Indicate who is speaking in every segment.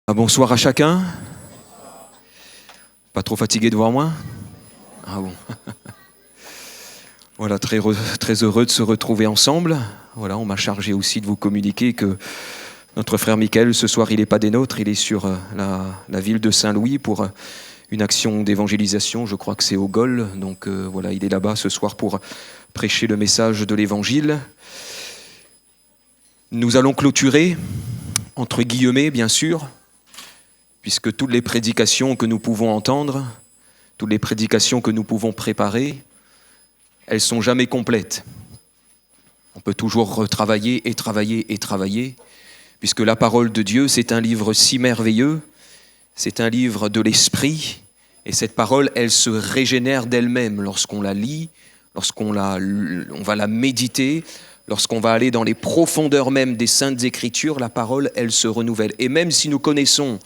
Speaker 1: Bonsoir à chacun. Pas trop fatigué de voir moi? Ah bon. Voilà, très heureux de se retrouver ensemble. Voilà, on m'a chargé aussi de vous communiquer que notre frère Michael, ce soir, il n'est pas des nôtres, il est sur la ville de Saint-Louis pour une action d'évangélisation, je crois que c'est au Gol. Donc voilà, il est là-bas ce soir pour prêcher le message de l'Évangile. Nous allons clôturer, entre guillemets, bien sûr, puisque toutes les prédications que nous pouvons entendre, toutes les prédications que nous pouvons préparer, elles ne sont jamais complètes. On peut toujours retravailler et travailler et travailler, puisque la parole de Dieu, c'est un livre si merveilleux, c'est un livre de l'esprit, et cette parole, elle se régénère d'elle-même lorsqu'on la lit, lorsqu'on va la méditer, lorsqu'on va aller dans les profondeurs même des Saintes Écritures, la parole, elle se renouvelle. Et même si nous connaissons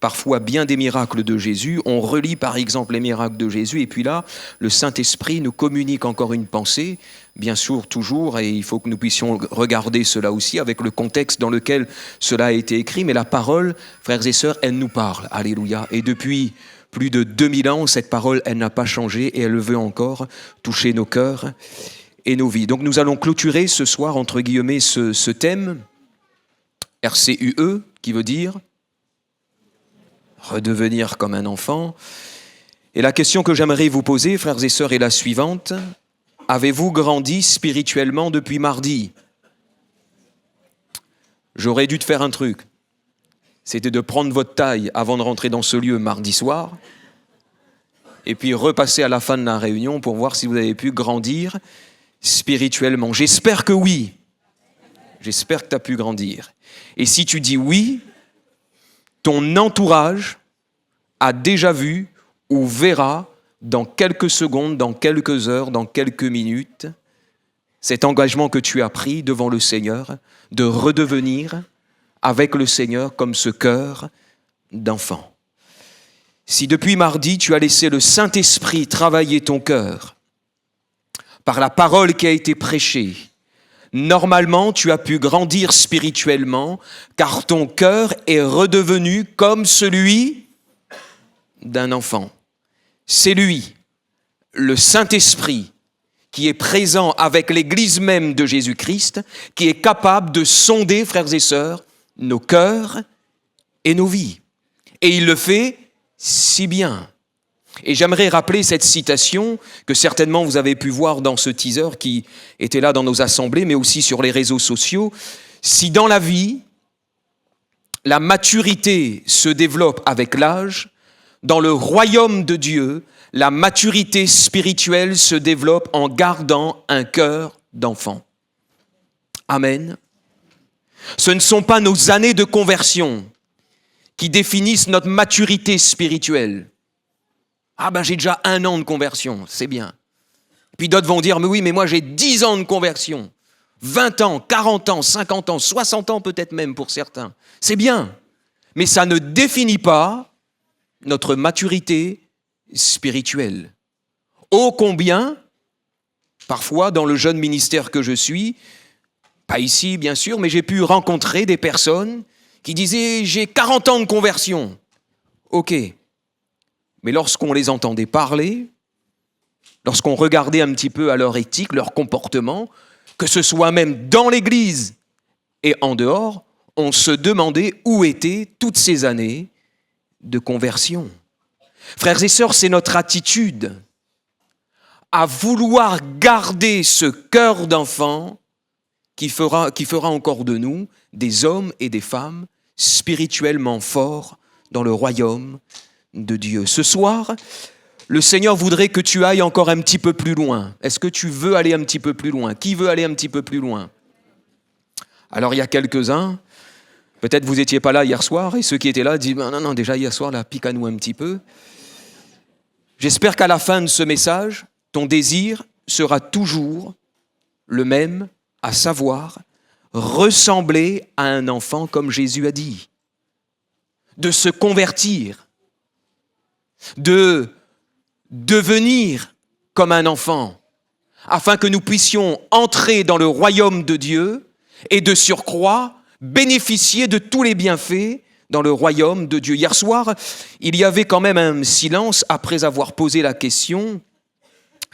Speaker 1: parfois bien des miracles de Jésus, on relit par exemple les miracles de Jésus, et puis là, le Saint-Esprit nous communique encore une pensée, bien sûr toujours, et il faut que nous puissions regarder cela aussi avec le contexte dans lequel cela a été écrit, mais la parole, frères et sœurs, elle nous parle, alléluia, et depuis plus de 2000 ans, cette parole, elle n'a pas changé, et elle veut encore toucher nos cœurs et nos vies. Donc nous allons clôturer ce soir, entre guillemets, ce thème, RCUE, qui veut dire redevenir comme un enfant. Et la question que j'aimerais vous poser, frères et sœurs, est la suivante. Avez-vous grandi spirituellement depuis mardi? J'aurais dû te faire un truc. C'était de prendre votre taille avant de rentrer dans ce lieu mardi soir, et puis repasser à la fin de la réunion pour voir si vous avez pu grandir spirituellement. J'espère que oui. J'espère que tu as pu grandir. Et si tu dis oui, ton entourage a déjà vu ou verra dans quelques secondes, dans quelques heures, dans quelques minutes, cet engagement que tu as pris devant le Seigneur, de redevenir avec le Seigneur comme ce cœur d'enfant. Si depuis mardi, tu as laissé le Saint-Esprit travailler ton cœur par la parole qui a été prêchée, normalement, tu as pu grandir spirituellement, car ton cœur est redevenu comme celui d'un enfant. C'est lui, le Saint-Esprit, qui est présent avec l'Église même de Jésus-Christ, qui est capable de sonder, frères et sœurs, nos cœurs et nos vies. Et il le fait si bien. Et j'aimerais rappeler cette citation que certainement vous avez pu voir dans ce teaser qui était là dans nos assemblées, mais aussi sur les réseaux sociaux. Si dans la vie, la maturité se développe avec l'âge, dans le royaume de Dieu, la maturité spirituelle se développe en gardant un cœur d'enfant. Amen. Ce ne sont pas nos années de conversion qui définissent notre maturité spirituelle. Ah ben j'ai déjà 1 an de conversion, c'est bien. Puis d'autres vont dire, mais oui, mais moi j'ai 10 ans de conversion. 20 ans, 40 ans, 50 ans, 60 ans peut-être même pour certains. C'est bien, mais ça ne définit pas notre maturité spirituelle. Ô combien, parfois dans le jeune ministère que je suis, pas ici bien sûr, mais j'ai pu rencontrer des personnes qui disaient, j'ai 40 ans de conversion. Ok. Mais lorsqu'on les entendait parler, lorsqu'on regardait un petit peu à leur éthique, leur comportement, que ce soit même dans l'Église et en dehors, on se demandait où étaient toutes ces années de conversion. Frères et sœurs, c'est notre attitude à vouloir garder ce cœur d'enfant qui fera encore de nous des hommes et des femmes spirituellement forts dans le royaume de Dieu. Ce soir, le Seigneur voudrait que tu ailles encore un petit peu plus loin. Est-ce que tu veux aller un petit peu plus loin? Qui veut aller un petit peu plus loin? Alors il y a quelques-uns, peut-être vous n'étiez pas là hier soir, et ceux qui étaient là disent, non, déjà hier soir, là, pique à nous un petit peu. J'espère qu'à la fin de ce message, ton désir sera toujours le même, à savoir, ressembler à un enfant comme Jésus a dit, de se convertir, de devenir comme un enfant, afin que nous puissions entrer dans le royaume de Dieu et de surcroît bénéficier de tous les bienfaits dans le royaume de Dieu. Hier soir, il y avait quand même un silence après avoir posé la question: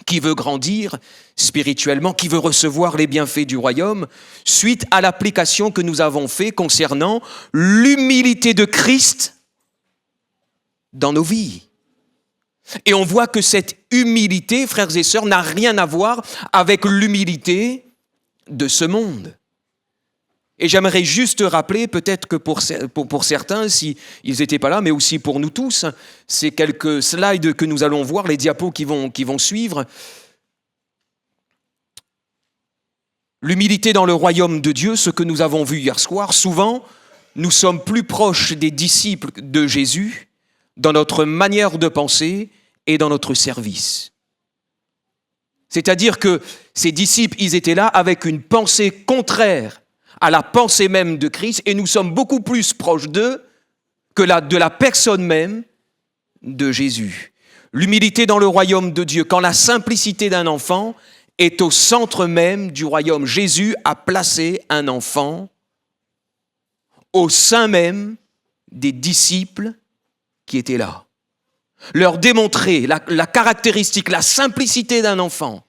Speaker 1: qui veut grandir spirituellement, qui veut recevoir les bienfaits du royaume, suite à l'application que nous avons faite concernant l'humilité de Christ dans nos vies. Et on voit que cette humilité, frères et sœurs, n'a rien à voir avec l'humilité de ce monde. Et j'aimerais juste rappeler, peut-être que pour certains, s'ils n'étaient pas là, mais aussi pour nous tous, ces quelques slides que nous allons voir, les diapos qui vont suivre. L'humilité dans le royaume de Dieu, ce que nous avons vu hier soir, souvent, nous sommes plus proches des disciples de Jésus dans notre manière de penser et dans notre service. C'est-à-dire que ces disciples, ils étaient là avec une pensée contraire à la pensée même de Christ, et nous sommes beaucoup plus proches d'eux que de la personne même de Jésus. L'humilité dans le royaume de Dieu, quand la simplicité d'un enfant est au centre même du royaume. Jésus a placé un enfant au sein même des disciples qui étaient là. Leur démontrer la caractéristique, la simplicité d'un enfant.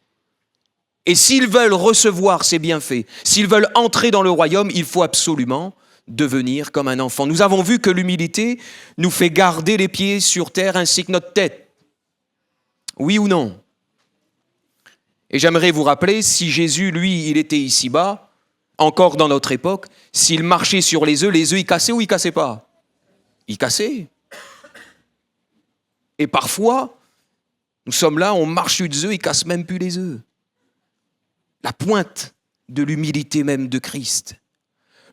Speaker 1: Et s'ils veulent recevoir ces bienfaits, s'ils veulent entrer dans le royaume, il faut absolument devenir comme un enfant. Nous avons vu que l'humilité nous fait garder les pieds sur terre ainsi que notre tête. Oui ou non? Et j'aimerais vous rappeler, si Jésus, lui, il était ici-bas, encore dans notre époque, s'il marchait sur les œufs, ils cassaient ou ils cassaient pas? Ils cassaient. Et parfois, nous sommes là, on marche sur des œufs, ils cassent même plus les œufs. La pointe de l'humilité même de Christ.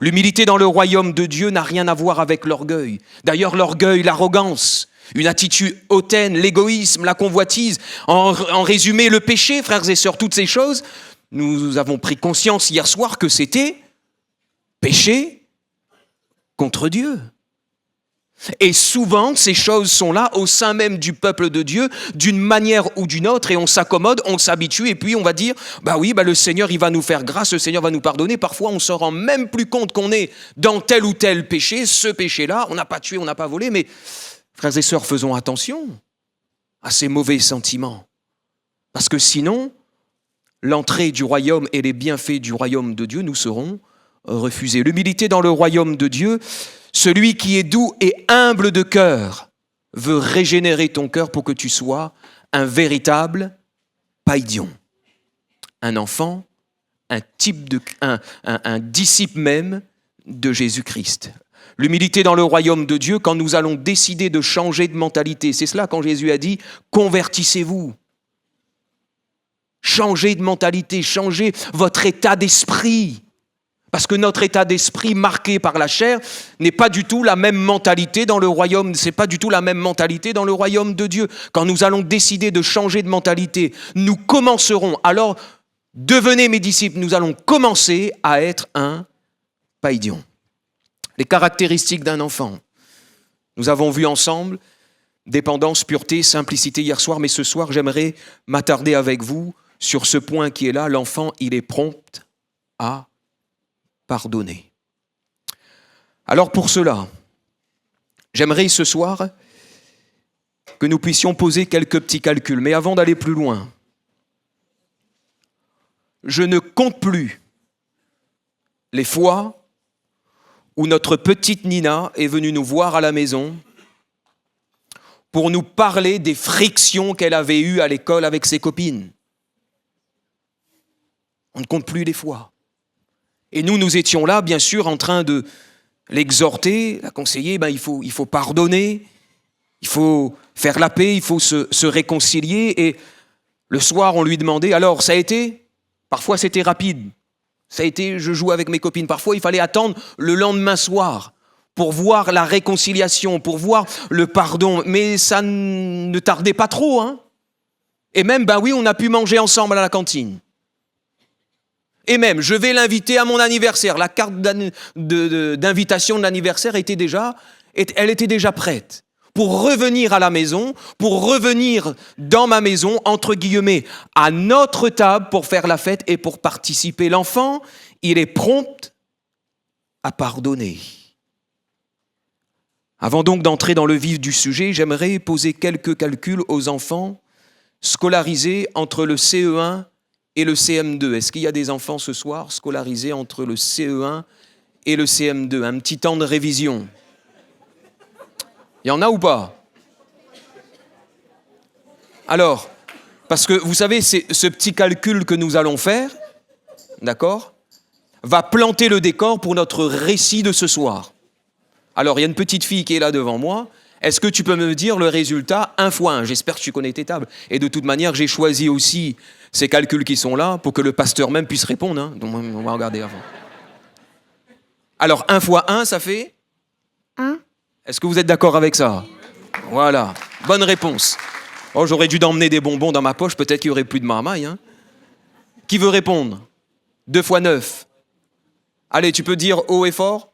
Speaker 1: L'humilité dans le royaume de Dieu n'a rien à voir avec l'orgueil. D'ailleurs, l'orgueil, l'arrogance, une attitude hautaine, l'égoïsme, la convoitise, en résumé, le péché, frères et sœurs, toutes ces choses, nous avons pris conscience hier soir que c'était péché contre Dieu. Et souvent, ces choses sont là au sein même du peuple de Dieu, d'une manière ou d'une autre, et on s'accommode, on s'habitue, et puis on va dire, le Seigneur, il va nous faire grâce, le Seigneur va nous pardonner. Parfois, on ne se rend même plus compte qu'on est dans tel ou tel péché, ce péché-là, on n'a pas tué, on n'a pas volé, mais frères et sœurs, faisons attention à ces mauvais sentiments. Parce que sinon, l'entrée du royaume et les bienfaits du royaume de Dieu nous seront refusés. L'humilité dans le royaume de Dieu, celui qui est doux et humble de cœur veut régénérer ton cœur pour que tu sois un véritable païdion, un enfant, un disciple même de Jésus-Christ. L'humilité dans le royaume de Dieu, quand nous allons décider de changer de mentalité, c'est cela quand Jésus a dit « convertissez-vous ». Changez de mentalité, changez votre état d'esprit. Parce que notre état d'esprit marqué par la chair n'est pas du tout la même mentalité dans le royaume, c'est pas du tout la même mentalité dans le royaume de Dieu. Quand nous allons décider de changer de mentalité, nous commencerons, alors devenez mes disciples, nous allons commencer à être un païdion. Les caractéristiques d'un enfant. Nous avons vu ensemble dépendance, pureté, simplicité hier soir, mais ce soir j'aimerais m'attarder avec vous sur ce point qui est là, l'enfant, il est prompt à pardonner. Alors pour cela, j'aimerais ce soir que nous puissions poser quelques petits calculs. Mais avant d'aller plus loin, je ne compte plus les fois où notre petite Nina est venue nous voir à la maison pour nous parler des frictions qu'elle avait eues à l'école avec ses copines. On ne compte plus les fois. Et nous étions là, bien sûr, en train de l'exhorter, la conseiller, il faut pardonner, il faut faire la paix, il faut se réconcilier. Et le soir, on lui demandait, alors, ça a été? Parfois, c'était rapide. Ça a été, je joue avec mes copines. Parfois, il fallait attendre le lendemain soir pour voir la réconciliation, pour voir le pardon. Mais ça ne tardait pas trop, hein. Et même, on a pu manger ensemble à la cantine. Et même, je vais l'inviter à mon anniversaire. La carte d'invitation de l'anniversaire était déjà prête. Pour revenir à la maison, pour revenir dans ma maison, entre guillemets, à notre table pour faire la fête et pour participer. L'enfant, il est prompt à pardonner. Avant donc d'entrer dans le vif du sujet, j'aimerais poser quelques calculs aux enfants scolarisés entre le CE1 et le CM2. Est-ce qu'il y a des enfants ce soir scolarisés entre le CE1 et le CM2? Un petit temps de révision. Il y en a ou pas? Alors, parce que vous savez, c'est ce petit calcul que nous allons faire, d'accord, va planter le décor pour notre récit de ce soir. Alors, il y a une petite fille qui est là devant moi. Est-ce que tu peux me dire le résultat 1 fois 1? J'espère que tu connais tes tables. Et de toute manière, j'ai choisi aussi ces calculs qui sont là pour que le pasteur même puisse répondre. Hein. Donc, on va regarder avant. Alors, 1 fois 1, ça fait
Speaker 2: 1.
Speaker 1: Est-ce que vous êtes d'accord avec ça? Voilà, bonne réponse. Oh, j'aurais dû d'emmener des bonbons dans ma poche, peut-être qu'il n'y aurait plus de marmaille. Hein. Qui veut répondre? 2 fois 9. Allez, tu peux dire haut et fort?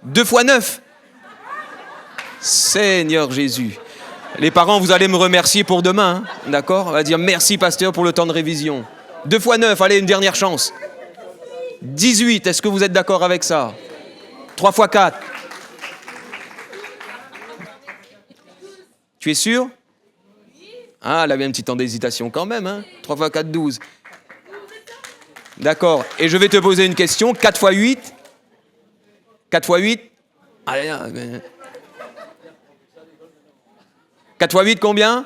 Speaker 1: 2 fois 9. Seigneur Jésus. Les parents, vous allez me remercier pour demain, hein, d'accord? On va dire merci pasteur pour le temps de révision. 2 fois 9, allez, une dernière chance. 18, est-ce que vous êtes d'accord avec ça? 3 fois 4. Tu es sûr? Ah, elle avait un petit temps d'hésitation quand même, hein? 3 fois 4, 12. D'accord. Et je vais te poser une question. 4 fois 8? 4 fois 8? Allez, 4 fois 8, combien?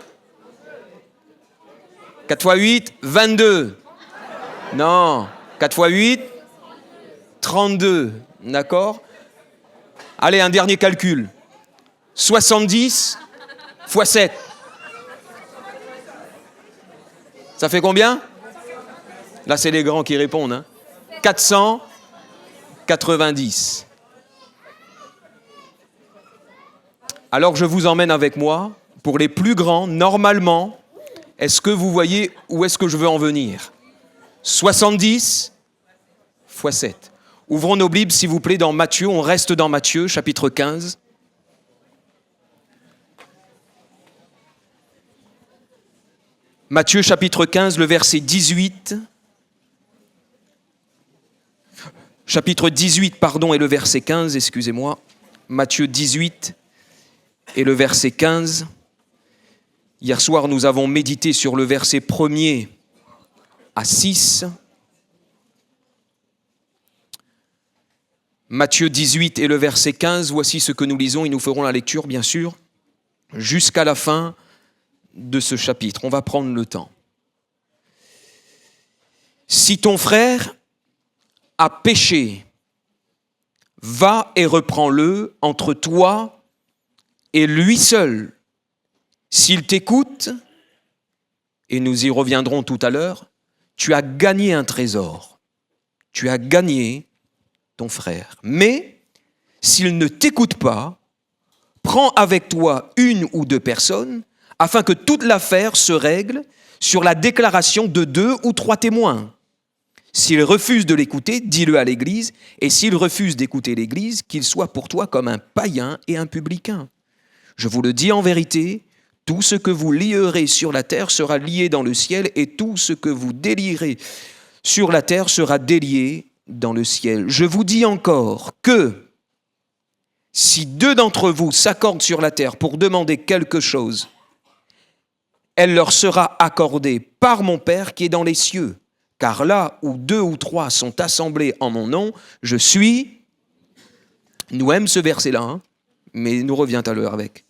Speaker 1: 4 fois 8, 22. Non. 4 fois 8, 32. D'accord? Allez, un dernier calcul. 70 fois 7. Ça fait combien? Là, c'est les grands qui répondent. Hein. 490. Alors, je vous emmène avec moi. Pour les plus grands, normalement, est-ce que vous voyez où est-ce que je veux en venir? 70 fois 7. Ouvrons nos Bibles, s'il vous plaît, dans Matthieu. On reste dans Matthieu, chapitre 15. Matthieu, chapitre 15, le verset 18. Chapitre 18, pardon, et le verset 15, excusez-moi. Matthieu 18 et le verset 15. Hier soir, nous avons médité sur le verset 1er à 6. Matthieu 18 et le verset 15, voici ce que nous lisons, et nous ferons la lecture, bien sûr, jusqu'à la fin de ce chapitre. On va prendre le temps. Si ton frère a péché, va et reprends-le entre toi et lui seul. S'il t'écoute, et nous y reviendrons tout à l'heure, tu as gagné un trésor. Tu as gagné ton frère. Mais s'il ne t'écoute pas, prends avec toi 1 ou 2 personnes afin que toute l'affaire se règle sur la déclaration de 2 ou 3 témoins. S'il refuse de l'écouter, dis-le à l'Église, et s'il refuse d'écouter l'Église, qu'il soit pour toi comme un païen et un publicain. Je vous le dis en vérité, tout ce que vous lierez sur la terre sera lié dans le ciel, et tout ce que vous délierez sur la terre sera délié dans le ciel. Je vous dis encore que si 2 d'entre vous s'accordent sur la terre pour demander quelque chose, elle leur sera accordée par mon Père qui est dans les cieux. Car là où 2 ou 3 sont assemblés en mon nom, je suis... Nous aimons ce verset-là, hein, mais il nous revient à l'heure avec.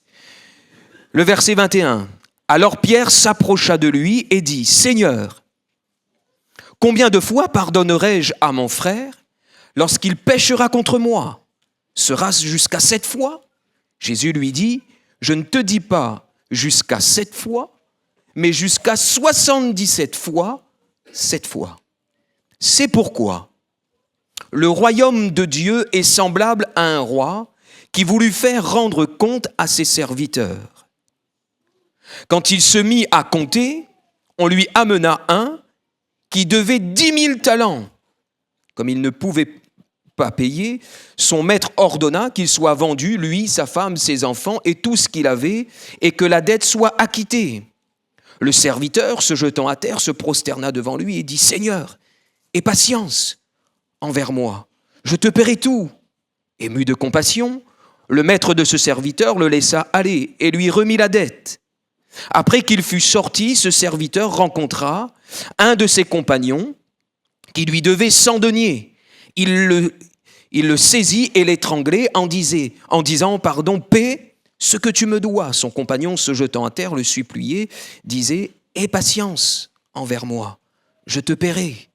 Speaker 1: Le verset 21. Alors Pierre s'approcha de lui et dit, « Seigneur, combien de fois pardonnerai-je à mon frère lorsqu'il péchera contre moi? Sera-ce jusqu'à 7 fois ?» Jésus lui dit, « Je ne te dis pas jusqu'à 7 fois, mais jusqu'à 77 fois, 7 fois. C'est pourquoi le royaume de Dieu est semblable à un roi qui voulut faire rendre compte à ses serviteurs. Quand il se mit à compter, on lui amena un qui devait 10 000 talents. Comme il ne pouvait pas payer, son maître ordonna qu'il soit vendu, lui, sa femme, ses enfants et tout ce qu'il avait, et que la dette soit acquittée. Le serviteur, se jetant à terre, se prosterna devant lui et dit « Seigneur, aie patience envers moi, je te paierai tout. » Ému de compassion, Le maître de ce serviteur le laissa aller et lui remit la dette. Après qu'il fut sorti, ce serviteur rencontra un de ses compagnons qui lui devait 100 deniers. Il le saisit et l'étranglait en disant, paie ce que tu me dois. Son compagnon, se jetant à terre, le suppliait, disait, aie patience envers moi, je te paierai.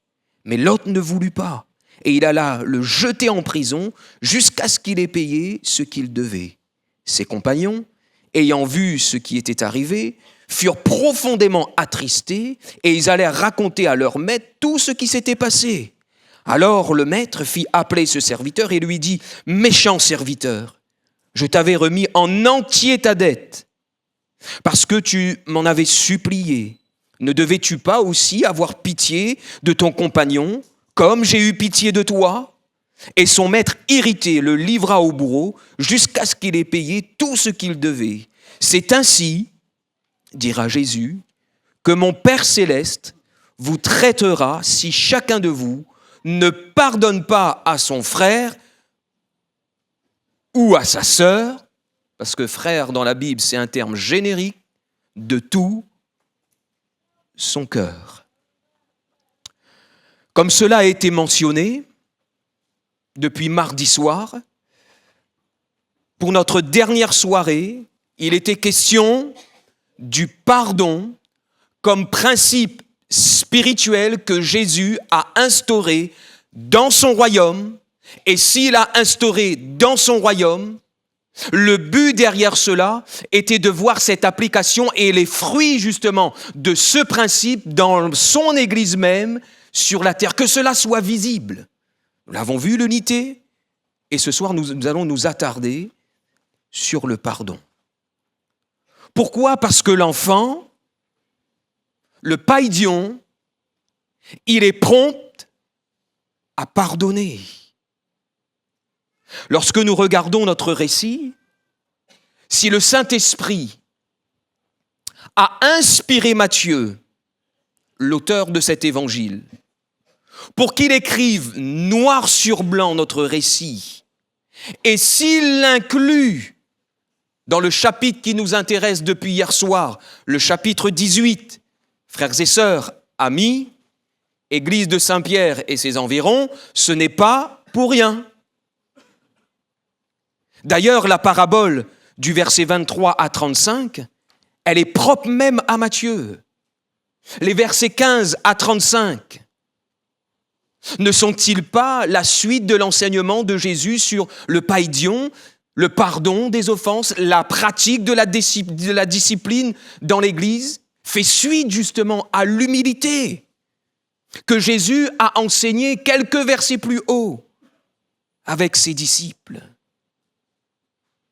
Speaker 1: Mais l'autre ne voulut pas, et il alla le jeter en prison jusqu'à ce qu'il ait payé ce qu'il devait. Ses compagnons, ayant vu ce qui était arrivé, furent profondément attristés, et ils allèrent raconter à leur maître tout ce qui s'était passé. Alors le maître fit appeler ce serviteur et lui dit, « Méchant serviteur, je t'avais remis en entier ta dette, parce que tu m'en avais supplié. Ne devais-tu pas aussi avoir pitié de ton compagnon, comme j'ai eu pitié de toi ?» Et son maître irrité le livra au bourreau jusqu'à ce qu'il ait payé tout ce qu'il devait. C'est ainsi, dira Jésus, que mon Père céleste vous traitera si chacun de vous ne pardonne pas à son frère ou à sa sœur, parce que frère dans la Bible c'est un terme générique, de tout son cœur. Comme cela a été mentionné depuis mardi soir, pour notre dernière soirée, il était question du pardon comme principe spirituel que Jésus a instauré dans son royaume. Et s'il a instauré dans son royaume, le but derrière cela était de voir cette application et les fruits justement de ce principe dans son Église même sur la terre, que cela soit visible. Nous l'avons vu, l'unité, et ce soir nous allons nous attarder sur le pardon. Pourquoi ? Parce que l'enfant, le païdion, il est prompt à pardonner. Lorsque nous regardons notre récit, si le Saint-Esprit a inspiré Matthieu, l'auteur de cet évangile, pour qu'il écrive noir sur blanc notre récit, et s'il l'inclut dans le chapitre qui nous intéresse depuis hier soir, le chapitre 18, frères et sœurs, amis, Église de Saint-Pierre et ses environs, ce n'est pas pour rien. D'ailleurs, la parabole du verset 23 à 35, elle est propre même à Matthieu. Les versets 15 à 35 ne sont-ils pas la suite de l'enseignement de Jésus sur le païdion, le pardon des offenses, la pratique de la discipline dans l'Église, fait suite justement à l'humilité que Jésus a enseigné quelques versets plus haut avec ses disciples.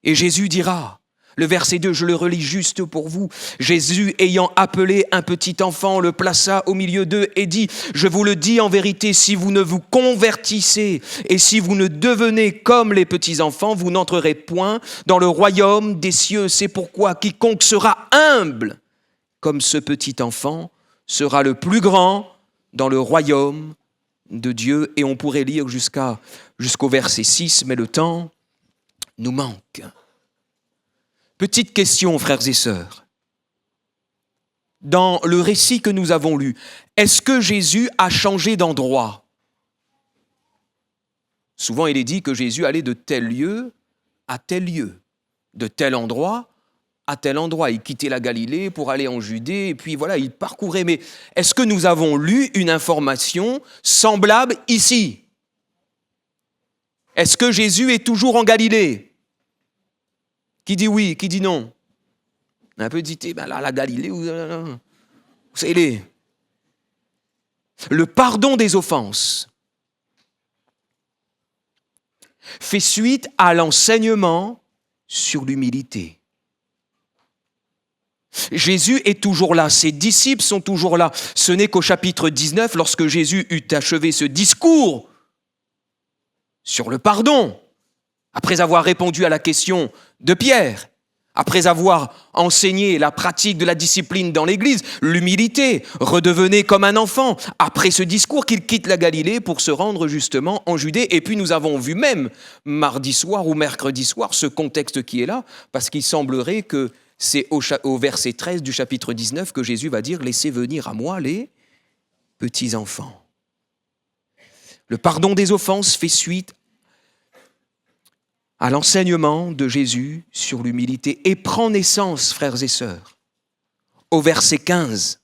Speaker 1: Et Jésus dira, le verset 2, je le relis juste pour vous, Jésus ayant appelé un petit enfant, le plaça au milieu d'eux et dit, je vous le dis en vérité, si vous ne vous convertissez et si vous ne devenez comme les petits enfants, vous n'entrerez point dans le royaume des cieux. C'est pourquoi quiconque sera humble comme ce petit enfant sera le plus grand dans le royaume de Dieu. Et on pourrait lire jusqu'au verset 6, mais le temps nous manque. Petite question, frères et sœurs. Dans le récit que nous avons lu, est-ce que Jésus a changé d'endroit ? Souvent, il est dit que Jésus allait de tel lieu à tel lieu, de tel endroit à tel endroit. Il quittait la Galilée pour aller en Judée, et puis voilà, il parcourait. Mais est-ce que nous avons lu une information semblable ici ? Est-ce que Jésus est toujours en Galilée ? Qui dit oui, qui dit non ? Un peu dit, là, la Galilée, vous savez, le pardon des offenses fait suite à l'enseignement sur l'humilité. Jésus est toujours là, ses disciples sont toujours là. Ce n'est qu'au chapitre 19, lorsque Jésus eut achevé ce discours sur le pardon, après avoir répondu à la question de Pierre, Après avoir enseigné la pratique de la discipline dans l'Église, l'humilité, redevenez comme un enfant. Après ce discours, qu'il quitte la Galilée pour se rendre justement en Judée. Et puis nous avons vu même mardi soir ou mercredi soir ce contexte qui est là, parce qu'il semblerait que c'est au verset 13 du chapitre 19 que Jésus va dire « Laissez venir à moi les petits-enfants ». Le pardon des offenses fait suite à l'enseignement de Jésus sur l'humilité et prend naissance, frères et sœurs, au verset 15.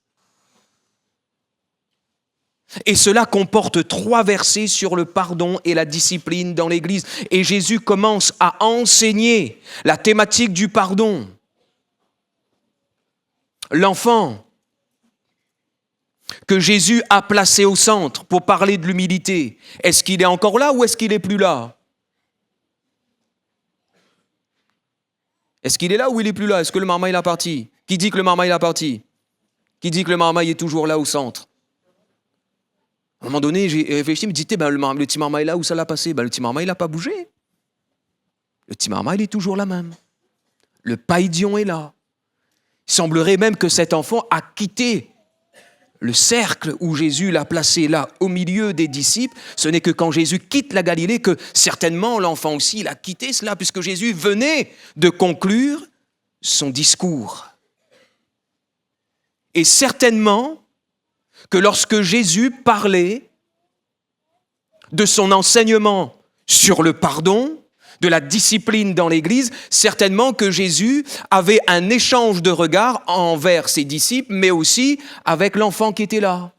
Speaker 1: Et cela comporte 3 versets sur le pardon et la discipline dans l'Église. Et Jésus commence à enseigner la thématique du pardon. L'enfant que Jésus a placé au centre pour parler de l'humilité, est-ce qu'il est encore là ou est-ce qu'il n'est plus là ? Est-ce qu'il est là ou il n'est plus là ? Est-ce que le marmaille est parti ? Qui dit que le marmaille est parti ? Qui dit que le marmaille est toujours là au centre ? À un moment donné, j'ai réfléchi, je me dis, le petit marmaille là, où ça l'a passé ? Le petit marmaille n'a pas bougé. Le petit marmaille il est toujours là même. Le païdion est là. Il semblerait même que cet enfant a quitté le cercle où Jésus l'a placé là, au milieu des disciples. Ce n'est que quand Jésus quitte la Galilée que certainement l'enfant aussi, il a quitté cela, puisque Jésus venait de conclure son discours. Et certainement que lorsque Jésus parlait de son enseignement sur le pardon, de la discipline dans l'Église, certainement que Jésus avait un échange de regards envers ses disciples, mais aussi avec l'enfant qui était là.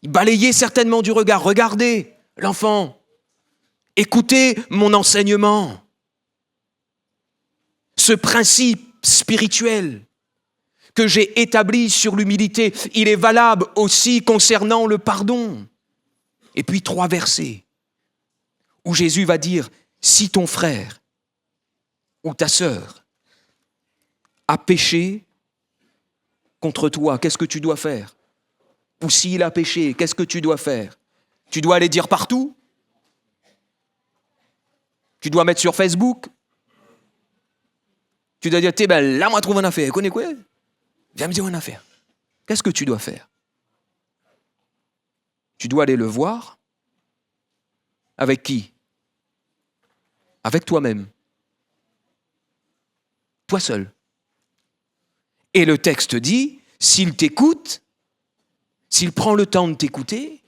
Speaker 1: Il balayait certainement du regard. Regardez l'enfant, écoutez mon enseignement. Ce principe spirituel que j'ai établi sur l'humilité, il est valable aussi concernant le pardon. Et puis 3 versets où Jésus va dire: si ton frère ou ta sœur a péché contre toi, qu'est-ce que tu dois faire ? Ou s'il a péché, qu'est-ce que tu dois faire ? Tu dois aller dire partout ? Tu dois mettre sur Facebook ? Tu dois dire, là, moi, trouve une affaire. Connais quoi ? Viens me dire une affaire. Qu'est-ce que tu dois faire ? Tu dois aller le voir. Avec qui ? Avec toi-même. Toi seul. Et le texte dit, s'il t'écoute, s'il prend le temps de t'écouter,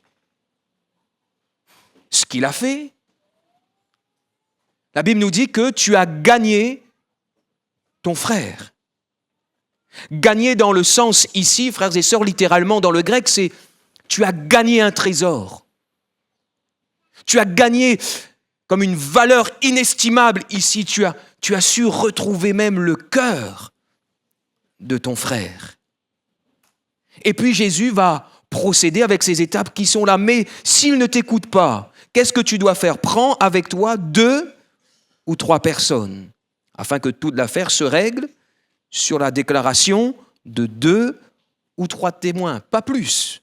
Speaker 1: ce qu'il a fait, la Bible nous dit que tu as gagné ton frère. Gagner dans le sens ici, frères et sœurs, littéralement dans le grec, c'est tu as gagné un trésor. Tu as gagné comme une valeur inestimable ici. Tu as su retrouver même le cœur de ton frère. Et puis Jésus va procéder avec ces étapes qui sont là. Mais s'il ne t'écoute pas, qu'est-ce que tu dois faire ? Prends avec toi 2 ou 3 personnes, afin que toute l'affaire se règle sur la déclaration de 2 ou 3 témoins, pas plus.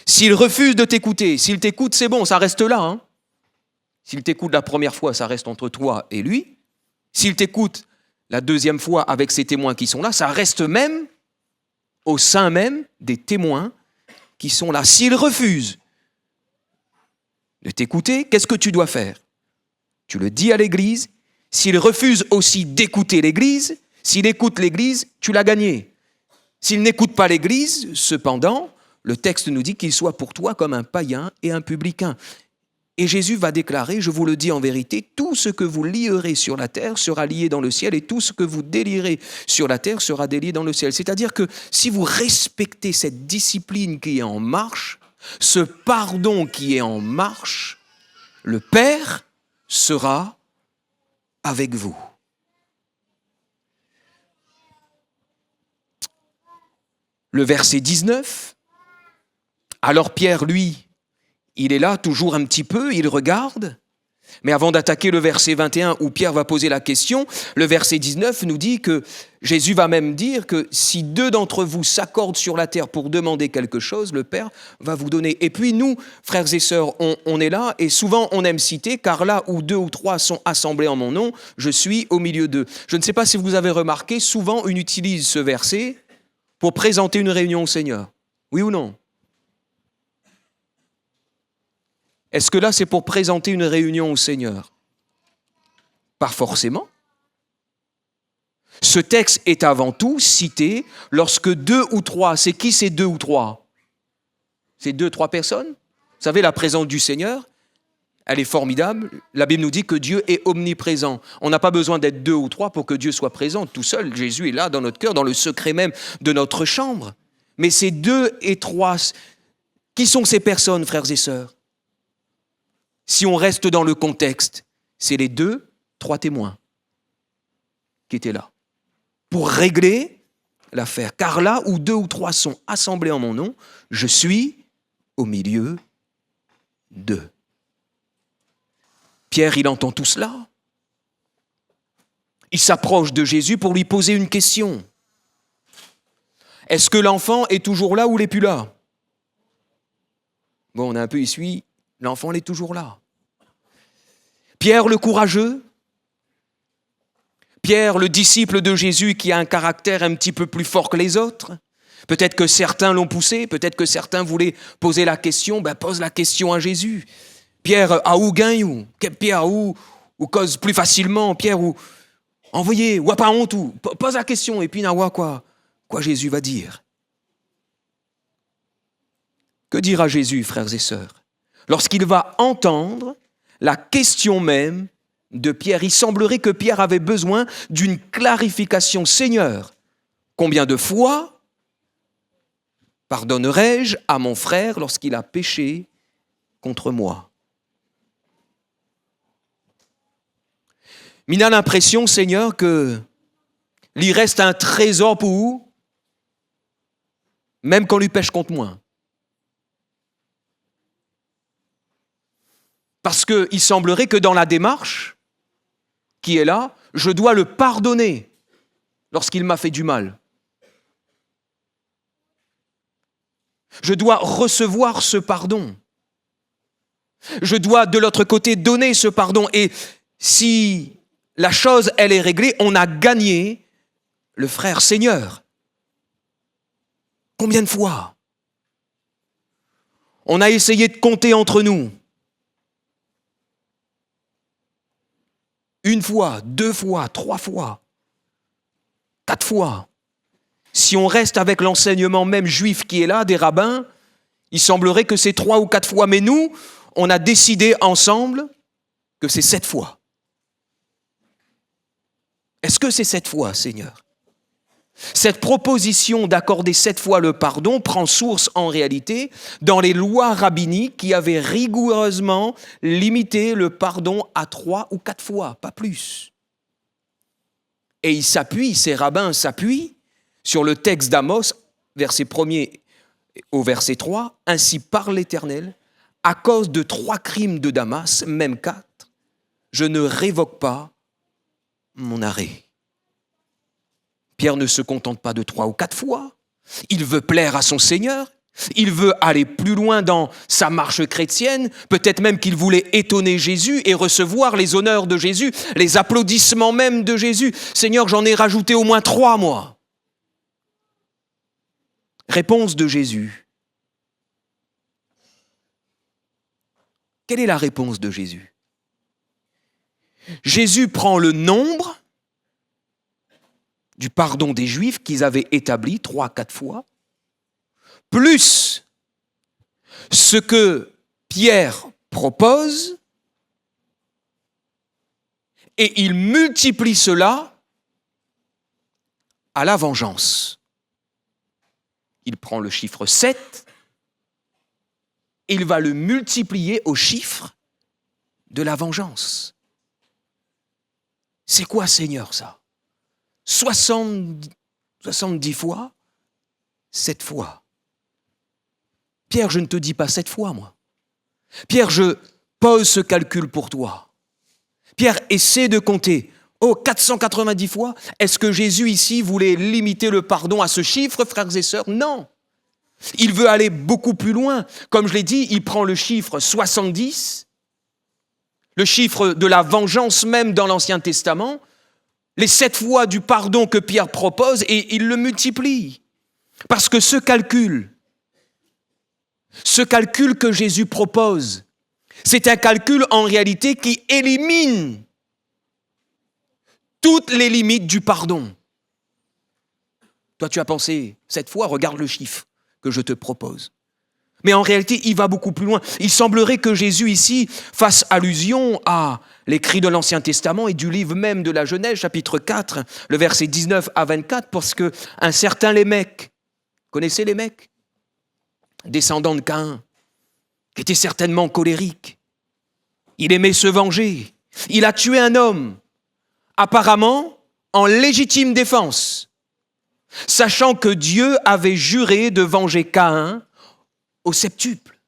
Speaker 1: S'il refuse de t'écouter, s'il t'écoute, c'est bon, ça reste là. Hein. S'il t'écoute la première fois, ça reste entre toi et lui. S'il t'écoute la deuxième fois avec ces témoins qui sont là, ça reste même au sein même des témoins qui sont là. S'il refuse de t'écouter, qu'est-ce que tu dois faire ? Tu le dis à l'Église. S'il refuse aussi d'écouter l'Église, s'il écoute l'Église, tu l'as gagné. S'il n'écoute pas l'Église, cependant, le texte nous dit qu'il soit pour toi comme un païen et un publicain. Et Jésus va déclarer, je vous le dis en vérité, tout ce que vous lierez sur la terre sera lié dans le ciel et tout ce que vous délierez sur la terre sera délié dans le ciel. C'est-à-dire que si vous respectez cette discipline qui est en marche, ce pardon qui est en marche, le Père sera avec vous. Le verset 19, alors Pierre, lui, il est là toujours un petit peu, il regarde, Mais avant d'attaquer le verset 21 où Pierre va poser la question, le verset 19 nous dit que Jésus va même dire que si 2 d'entre vous s'accordent sur la terre pour demander quelque chose, le Père va vous donner. Et puis nous, frères et sœurs, on est là et souvent on aime citer, car là où 2 ou 3 sont assemblés en mon nom, je suis au milieu d'eux. Je ne sais pas si vous avez remarqué, souvent on utilise ce verset pour présenter une réunion au Seigneur. Oui ou non ? Est-ce que là, c'est pour présenter une réunion au Seigneur ? Pas forcément. Ce texte est avant tout cité lorsque 2 ou 3, c'est qui ces 2 ou 3 ? C'est 2, 3 personnes ? Vous savez, la présence du Seigneur, elle est formidable. La Bible nous dit que Dieu est omniprésent. On n'a pas besoin d'être 2 ou 3 pour que Dieu soit présent tout seul. Jésus est là dans notre cœur, dans le secret même de notre chambre. Mais ces 2 et 3, qui sont ces personnes, frères et sœurs ? Si on reste dans le contexte, c'est les 2, 3 témoins qui étaient là pour régler l'affaire. Car là où 2 ou 3 sont assemblés en mon nom, je suis au milieu d'eux. Pierre, il entend tout cela. Il s'approche de Jésus pour lui poser une question. Est-ce que l'enfant est toujours là ou il n'est plus là ? Bon, on a un peu essuyé. L'enfant, il est toujours là. Pierre le courageux, Pierre le disciple de Jésus qui a un caractère un petit peu plus fort que les autres. Peut-être que certains l'ont poussé, peut-être que certains voulaient poser la question, pose la question à Jésus. Pierre, à où gagne, Pierre, où cause plus facilement, Pierre, où envoyez, ou pas honte, ou pose la question, et puis n'a quoi Jésus va dire. Que dira Jésus, frères et sœurs ? Lorsqu'il va entendre la question même de Pierre, il semblerait que Pierre avait besoin d'une clarification. Seigneur, combien de fois pardonnerai-je à mon frère lorsqu'il a péché contre moi ? Il a l'impression, Seigneur, qu'il reste un trésor pour vous, même quand lui pêche contre moi. Parce qu'il semblerait que dans la démarche qui est là, je dois le pardonner lorsqu'il m'a fait du mal. Je dois recevoir ce pardon. Je dois de l'autre côté donner ce pardon. Et si la chose, elle est réglée, on a gagné le frère Seigneur. Combien de fois on a essayé de compter entre nous ? 1 fois, 2 fois, 3 fois, 4 fois. Si on reste avec l'enseignement même juif qui est là, des rabbins, il semblerait que c'est 3 ou 4 fois. Mais nous, on a décidé ensemble que c'est 7 fois. Est-ce que c'est 7 fois, Seigneur ? Cette proposition d'accorder 7 fois le pardon prend source en réalité dans les lois rabbiniques qui avaient rigoureusement limité le pardon à 3 ou 4 fois, pas plus. Et ces rabbins s'appuient sur le texte d'Amos, verset 1er au verset 3, « Ainsi parle l'Éternel, à cause de 3 crimes de Damas, même 4, je ne révoque pas mon arrêt. » Pierre ne se contente pas de 3 ou 4 fois. Il veut plaire à son Seigneur. Il veut aller plus loin dans sa marche chrétienne. Peut-être même qu'il voulait étonner Jésus et recevoir les honneurs de Jésus, les applaudissements même de Jésus. Seigneur, j'en ai rajouté au moins 3, moi. Réponse de Jésus. Quelle est la réponse de Jésus ? Jésus prend le nombre du pardon des Juifs qu'ils avaient établi 3 à 4 fois, plus ce que Pierre propose, et il multiplie cela à la vengeance. Il prend le chiffre 7, et il va le multiplier au chiffre de la vengeance. C'est quoi, Seigneur, ça ? 70 fois, 7 fois. Pierre, je ne te dis pas 7 fois, moi. Pierre, je pose ce calcul pour toi. Pierre essaie de compter. Oh, 490 fois. Est-ce que Jésus ici voulait limiter le pardon à ce chiffre, frères et sœurs? Non. Il veut aller beaucoup plus loin. Comme je l'ai dit, il prend le chiffre 70, le chiffre de la vengeance même dans l'Ancien Testament, les 7 fois du pardon que Pierre propose, et il le multiplie. Parce que ce calcul que Jésus propose, c'est un calcul en réalité qui élimine toutes les limites du pardon. Toi, tu as pensé 7 fois, regarde le chiffre que je te propose. Mais en réalité, il va beaucoup plus loin. Il semblerait que Jésus ici fasse allusion à l'écrit de l'Ancien Testament et du livre même de la Genèse, chapitre 4, le verset 19 à 24, parce qu'un certain Lémec, connaissez Lémec? Descendant de Caïn, qui était certainement colérique. Il aimait se venger. Il a tué un homme, apparemment en légitime défense, sachant que Dieu avait juré de venger Caïn au septuple.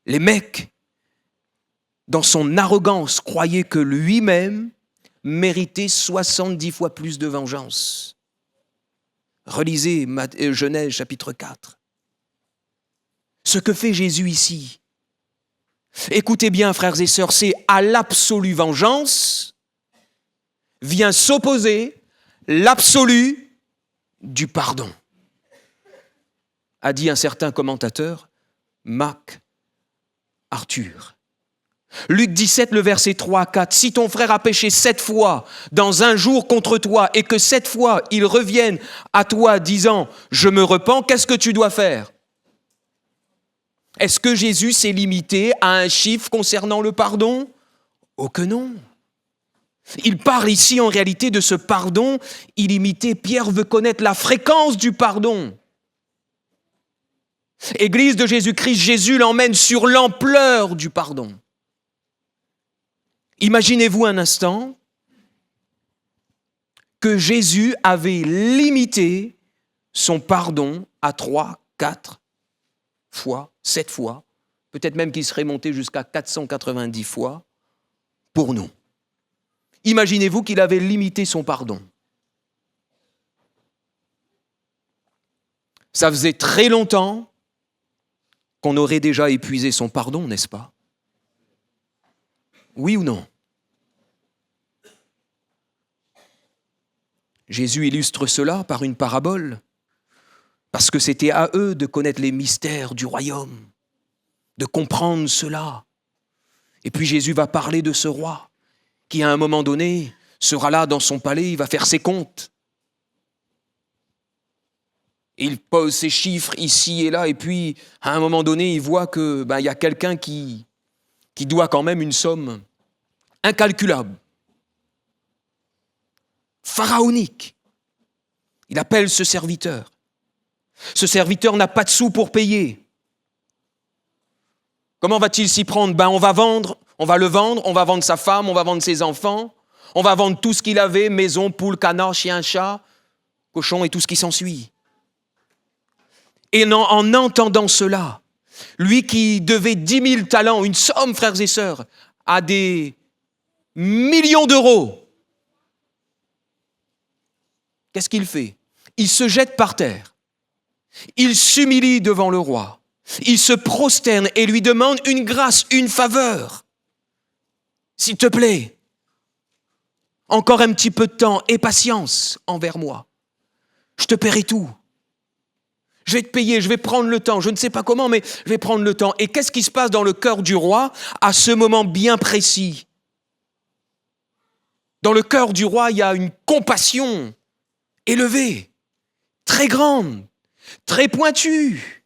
Speaker 1: Lémec, dans son arrogance, croyait que lui-même méritait 70 fois plus de vengeance. Relisez Genèse chapitre 4. Ce que fait Jésus ici, écoutez bien frères et sœurs, c'est à l'absolue vengeance vient s'opposer l'absolu du pardon, a dit un certain commentateur, MacArthur. Luc 17, le verset 3 à 4. Si ton frère a péché 7 fois dans un jour contre toi et que 7 fois il revienne à toi disant « Je me repens », qu'est-ce que tu dois faire? Est-ce que Jésus s'est limité à un chiffre concernant le pardon? Oh que non. Il parle ici en réalité de ce pardon illimité. Pierre veut connaître la fréquence du pardon. Église de Jésus-Christ, Jésus l'emmène sur l'ampleur du pardon. Imaginez-vous un instant que Jésus avait limité son pardon à 3, 4 fois, 7 fois, peut-être même qu'il serait monté jusqu'à 490 fois pour nous. Imaginez-vous qu'il avait limité son pardon. Ça faisait très longtemps qu'on aurait déjà épuisé son pardon, n'est-ce pas? Oui ou non? Jésus illustre cela par une parabole, parce que c'était à eux de connaître les mystères du royaume, de comprendre cela. Et puis Jésus va parler de ce roi qui, à un moment donné, sera là dans son palais, il va faire ses comptes. Il pose ses chiffres ici et là, et puis, à un moment donné, il voit que y a quelqu'un qui doit quand même une somme incalculable, pharaonique. Il appelle ce serviteur. Ce serviteur n'a pas de sous pour payer. Comment va-t-il s'y prendre? On va le vendre, on va vendre sa femme, on va vendre ses enfants, on va vendre tout ce qu'il avait, maison, poule, canard, chien, chat, cochon et tout ce qui s'ensuit. Et en entendant cela, lui qui devait 10 000 talents, une somme, frères et sœurs, à des millions d'euros, qu'est-ce qu'il fait? Il se jette par terre. Il s'humilie devant le roi. Il se prosterne et lui demande une grâce, une faveur. S'il te plaît, encore un petit peu de temps et patience envers moi. Je te paierai tout. Je vais te payer, je vais prendre le temps. Je ne sais pas comment, mais je vais prendre le temps. Et qu'est-ce qui se passe dans le cœur du roi à ce moment bien précis? Dans le cœur du roi, il y a une compassion élevée, très grande, très pointue.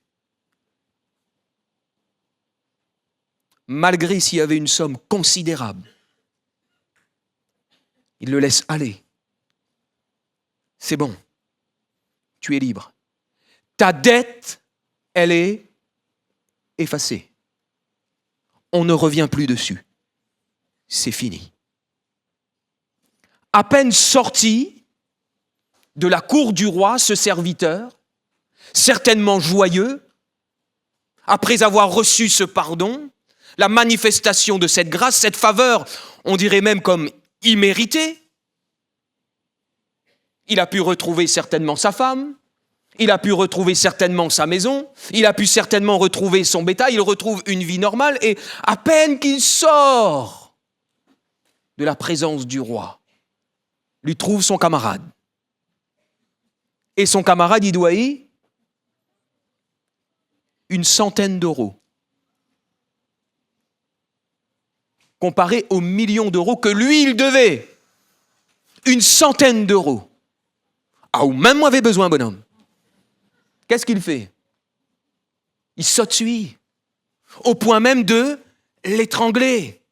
Speaker 1: Malgré s'il y avait une somme considérable, il le laisse aller. C'est bon, tu es libre. Ta dette, elle est effacée. On ne revient plus dessus. C'est fini. À peine sorti de la cour du roi, ce serviteur, certainement joyeux, après avoir reçu ce pardon, la manifestation de cette grâce, cette faveur, on dirait même comme imméritée. Il a pu retrouver certainement sa femme, il a pu retrouver certainement sa maison, il a pu certainement retrouver son bétail, il retrouve une vie normale et à peine qu'il sort de la présence du roi, lui trouve son camarade. Et son camarade, il doit y 100 d'euros. Comparé aux millions d'euros que lui, il devait. 100 d'euros. Ah, ou même moi, avait besoin, bonhomme. Qu'est-ce qu'il fait? Il saute sur lui, au point même de l'étrangler.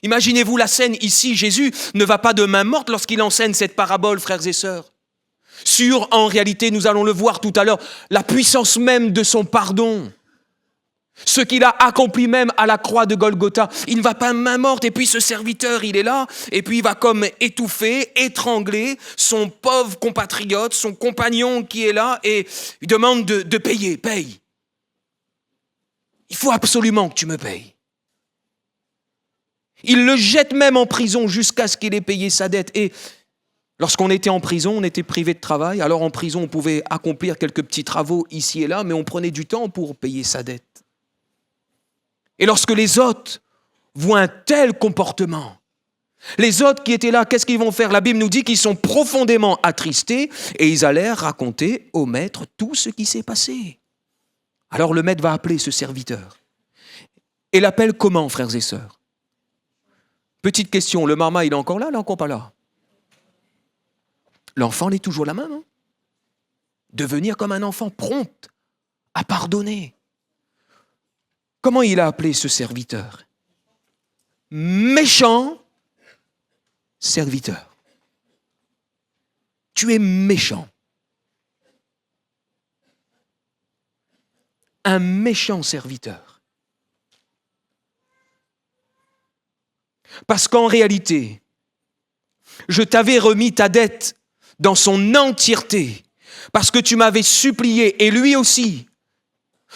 Speaker 1: Imaginez-vous la scène ici, Jésus ne va pas de main morte lorsqu'il enseigne cette parabole, frères et sœurs. Sur, en réalité, nous allons le voir tout à l'heure, la puissance même de son pardon. Ce qu'il a accompli même à la croix de Golgotha. Il ne va pas main morte et puis ce serviteur, il est là et puis il va comme étouffer, étrangler son pauvre compatriote, son compagnon qui est là et il demande de payer, paye. Il faut absolument que tu me payes. Il le jette même en prison jusqu'à ce qu'il ait payé sa dette. Et lorsqu'on était en prison, on était privé de travail. Alors en prison, on pouvait accomplir quelques petits travaux ici et là, mais on prenait du temps pour payer sa dette. Et lorsque les hôtes voient un tel comportement, les hôtes qui étaient là, qu'est-ce qu'ils vont faire? La Bible nous dit qu'ils sont profondément attristés et ils allèrent raconter au maître tout ce qui s'est passé. Alors le maître va appeler ce serviteur. Et l'appelle comment, frères et sœurs? Petite question, le marma, il est encore là, il est encore pas là? L'enfant, il est toujours la même. Hein? Devenir comme un enfant prompt à pardonner. Comment il a appelé ce serviteur? Méchant serviteur. Tu es méchant. Un méchant serviteur. Parce qu'en réalité, je t'avais remis ta dette dans son entièreté, parce que tu m'avais supplié, et lui aussi,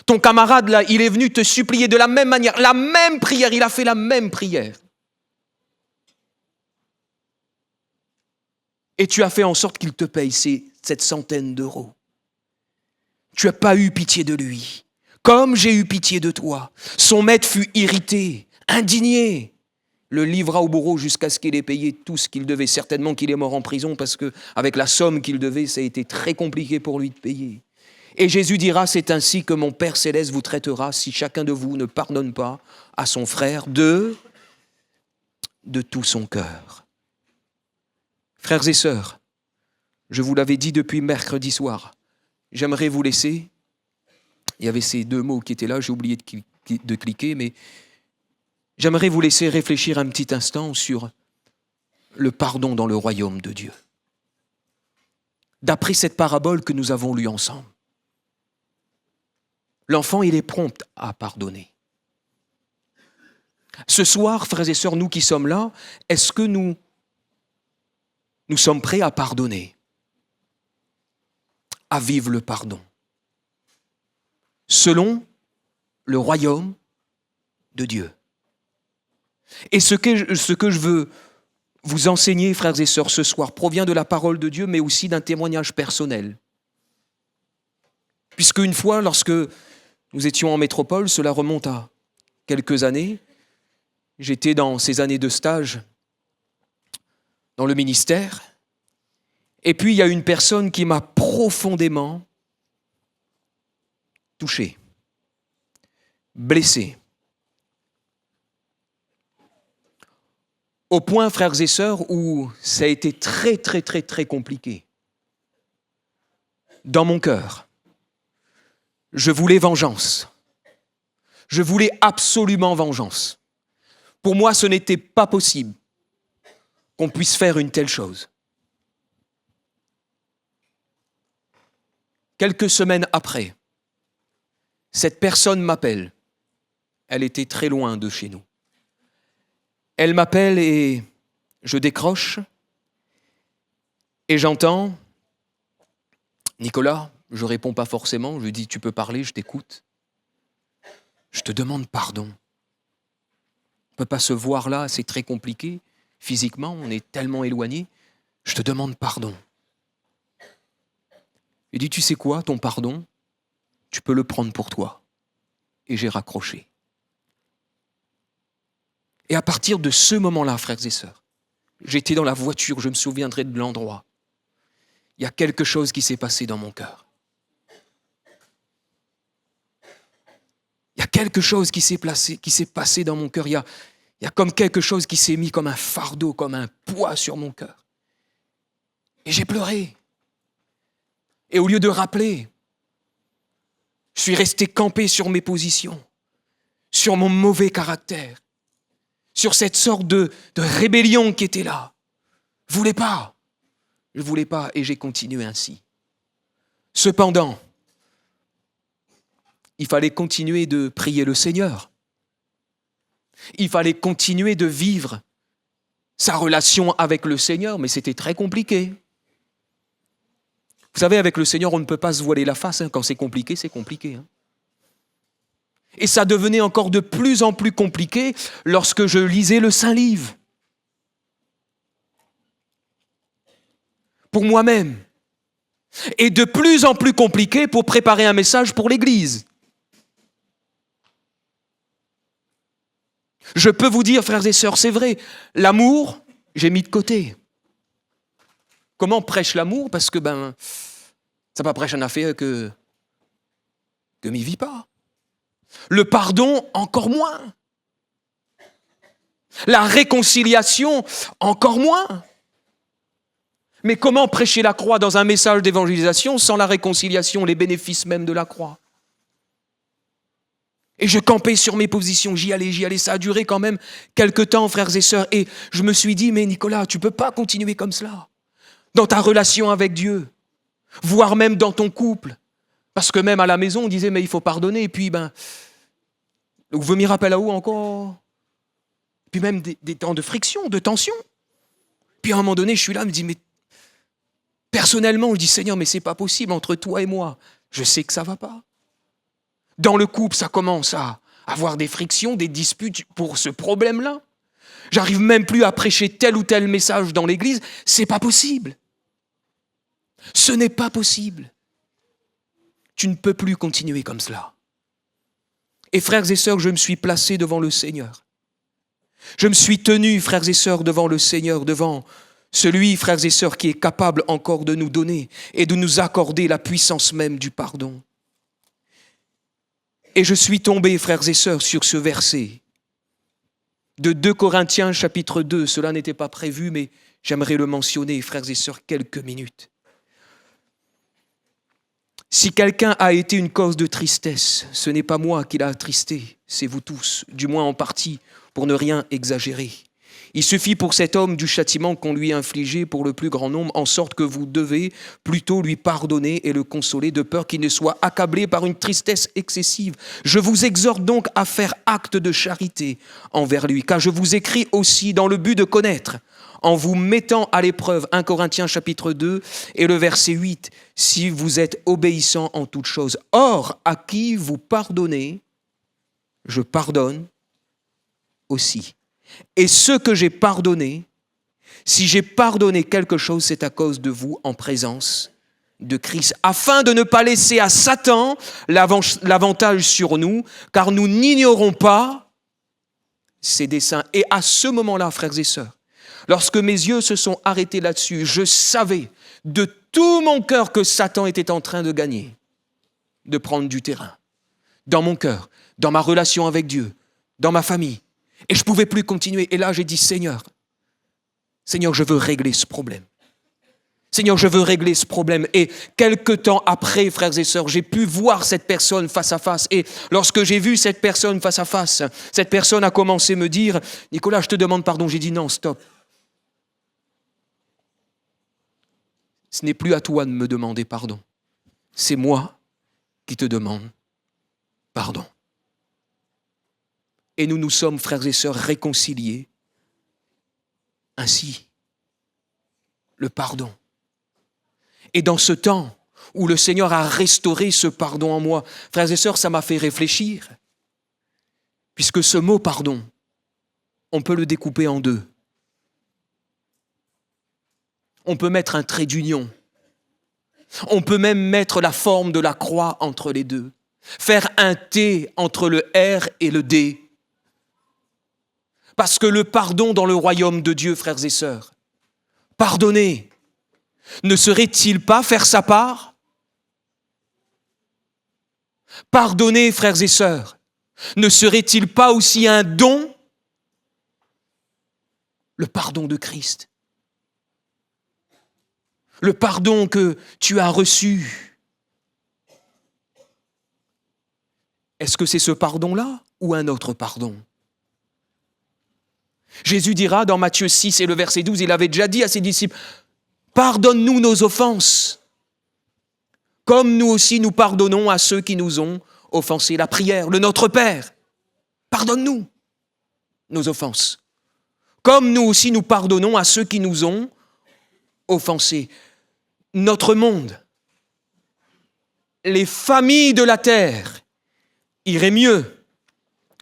Speaker 1: ton camarade là, il est venu te supplier de la même manière, la même prière, il a fait la même prière. Et tu as fait en sorte qu'il te paye cette 100 d'euros. Tu n'as pas eu pitié de lui, comme j'ai eu pitié de toi. Son maître fut irrité, indigné, le livra au bourreau jusqu'à ce qu'il ait payé tout ce qu'il devait. Certainement qu'il est mort en prison parce qu'avec la somme qu'il devait, ça a été très compliqué pour lui de payer. Et Jésus dira, c'est ainsi que mon Père Céleste vous traitera si chacun de vous ne pardonne pas à son frère de tout son cœur. Frères et sœurs, je vous l'avais dit depuis mercredi soir, j'aimerais vous laisser, il y avait ces 2 mots qui étaient là, j'ai oublié de cliquer, mais j'aimerais vous laisser réfléchir un petit instant sur le pardon dans le royaume de Dieu. D'après cette parabole que nous avons lue ensemble, l'enfant, il est prompt à pardonner. Ce soir, frères et sœurs, nous qui sommes là, est-ce que nous sommes prêts à pardonner, à vivre le pardon, selon le royaume de Dieu? Et ce que je veux vous enseigner, frères et sœurs, ce soir, provient de la parole de Dieu, mais aussi d'un témoignage personnel. Puisque une fois, lorsque nous étions en métropole, cela remonte à quelques années, j'étais dans ces années de stage dans le ministère, et puis il y a une personne qui m'a profondément touché, blessé. Au point, frères et sœurs, où ça a été très, très, très, très compliqué. Dans mon cœur, je voulais vengeance. Je voulais absolument vengeance. Pour moi, ce n'était pas possible qu'on puisse faire une telle chose. Quelques semaines après, cette personne m'appelle. Elle était très loin de chez nous. Elle m'appelle et je décroche et j'entends « Nicolas », je ne réponds pas forcément, je lui dis « Tu peux parler, je t'écoute. Je te demande pardon. ne peut pas se voir là, c'est très compliqué. Physiquement, on est tellement éloignés. Je te demande pardon. Il dit, tu sais quoi, ton pardon, tu peux le prendre pour toi. Et j'ai raccroché. Et à partir de ce moment-là, frères et sœurs, j'étais dans la voiture, je me souviendrai de l'endroit. Il y a quelque chose qui s'est passé dans mon cœur. Il y a quelque chose qui s'est passé dans mon cœur. Il y a comme quelque chose qui s'est mis comme un fardeau, comme un poids sur mon cœur. Et j'ai pleuré. Et au lieu de rappeler, je suis resté campé sur mes positions, sur mon mauvais caractère, sur cette sorte de rébellion qui était là. Je ne voulais pas et j'ai continué ainsi. Cependant, il fallait continuer de prier le Seigneur. Il fallait continuer de vivre sa relation avec le Seigneur, mais c'était très compliqué. Vous savez, avec le Seigneur, on ne peut pas se voiler la face. Quand c'est compliqué, c'est compliqué. Et ça devenait encore de plus en plus compliqué lorsque je lisais le Saint-Livre. Pour moi-même. Et de plus en plus compliqué pour préparer un message pour l'Église. Je peux vous dire, frères et sœurs, c'est vrai, l'amour, j'ai mis de côté. Comment prêche l'amour? Parce que, ça pas prêche en affaire que m'y vit pas. Le pardon, encore moins. La réconciliation, encore moins. Mais comment prêcher la croix dans un message d'évangélisation sans la réconciliation, les bénéfices même de la croix? Et je campais sur mes positions, j'y allais, ça a duré quand même quelques temps, frères et sœurs, et je me suis dit, mais Nicolas, tu ne peux pas continuer comme cela, dans ta relation avec Dieu, voire même dans ton couple, parce que même à la maison, on disait, mais il faut pardonner, et puis, vous m'y rappelez là-haut encore, puis même des temps de friction, de tension, puis à un moment donné, je suis là, je me dis, mais personnellement, je dis, Seigneur, mais c'est pas possible, entre toi et moi, je sais que ça va pas. Dans le couple, ça commence à avoir des frictions, des disputes pour ce problème-là. J'arrive même plus à prêcher tel ou tel message dans l'église. C'est pas possible. Ce n'est pas possible. Tu ne peux plus continuer comme cela. Et frères et sœurs, je me suis placé devant le Seigneur. Je me suis tenu, frères et sœurs, devant le Seigneur, devant celui, frères et sœurs, qui est capable encore de nous donner et de nous accorder la puissance même du pardon. Et je suis tombé, frères et sœurs, sur ce verset de 2 Corinthiens chapitre 2. Cela n'était pas prévu, mais j'aimerais le mentionner, frères et sœurs, quelques minutes. Si quelqu'un a été une cause de tristesse, ce n'est pas moi qui l'a attristé, c'est vous tous, du moins en partie, pour ne rien exagérer. Il suffit pour cet homme du châtiment qu'on lui a infligé pour le plus grand nombre, en sorte que vous devez plutôt lui pardonner et le consoler, de peur qu'il ne soit accablé par une tristesse excessive. Je vous exhorte donc à faire acte de charité envers lui, car je vous écris aussi dans le but de connaître, en vous mettant à l'épreuve, 1 Corinthiens chapitre 2 et le verset 8, si vous êtes obéissants en toutes choses. Or, à qui vous pardonnez, je pardonne aussi. Et ce que j'ai pardonné, si j'ai pardonné quelque chose, c'est à cause de vous en présence de Christ, afin de ne pas laisser à Satan l'avantage sur nous, car nous n'ignorons pas ses desseins. Et à ce moment-là, frères et sœurs, lorsque mes yeux se sont arrêtés là-dessus, je savais de tout mon cœur que Satan était en train de gagner, de prendre du terrain, dans mon cœur, dans ma relation avec Dieu, dans ma famille. Et je ne pouvais plus continuer. Et là, j'ai dit, Seigneur, je veux régler ce problème. Seigneur, je veux régler ce problème. Et quelque temps après, frères et sœurs, j'ai pu voir cette personne face à face. Et lorsque j'ai vu cette personne face à face, cette personne a commencé à me dire, Nicolas, je te demande pardon. J'ai dit, non, stop. Ce n'est plus à toi de me demander pardon. C'est moi qui te demande pardon. Et nous nous sommes, frères et sœurs, réconciliés. Ainsi, le pardon. Et dans ce temps où le Seigneur a restauré ce pardon en moi, frères et sœurs, ça m'a fait réfléchir. Puisque ce mot pardon, on peut le découper en deux. On peut mettre un trait d'union. On peut même mettre la forme de la croix entre les deux. Faire un T entre le R et le D. Parce que le pardon dans le royaume de Dieu, frères et sœurs, pardonner, ne serait-il pas faire sa part? Pardonner, frères et sœurs, ne serait-il pas aussi un don? Le pardon de Christ. Le pardon que tu as reçu. Est-ce que c'est ce pardon-là ou un autre pardon? Jésus dira dans Matthieu 6 et le verset 12, il avait déjà dit à ses disciples, « Pardonne-nous nos offenses, comme nous aussi nous pardonnons à ceux qui nous ont offensés. » La prière, le Notre Père, pardonne-nous nos offenses, comme nous aussi nous pardonnons à ceux qui nous ont offensés. Notre monde, les familles de la terre iraient mieux.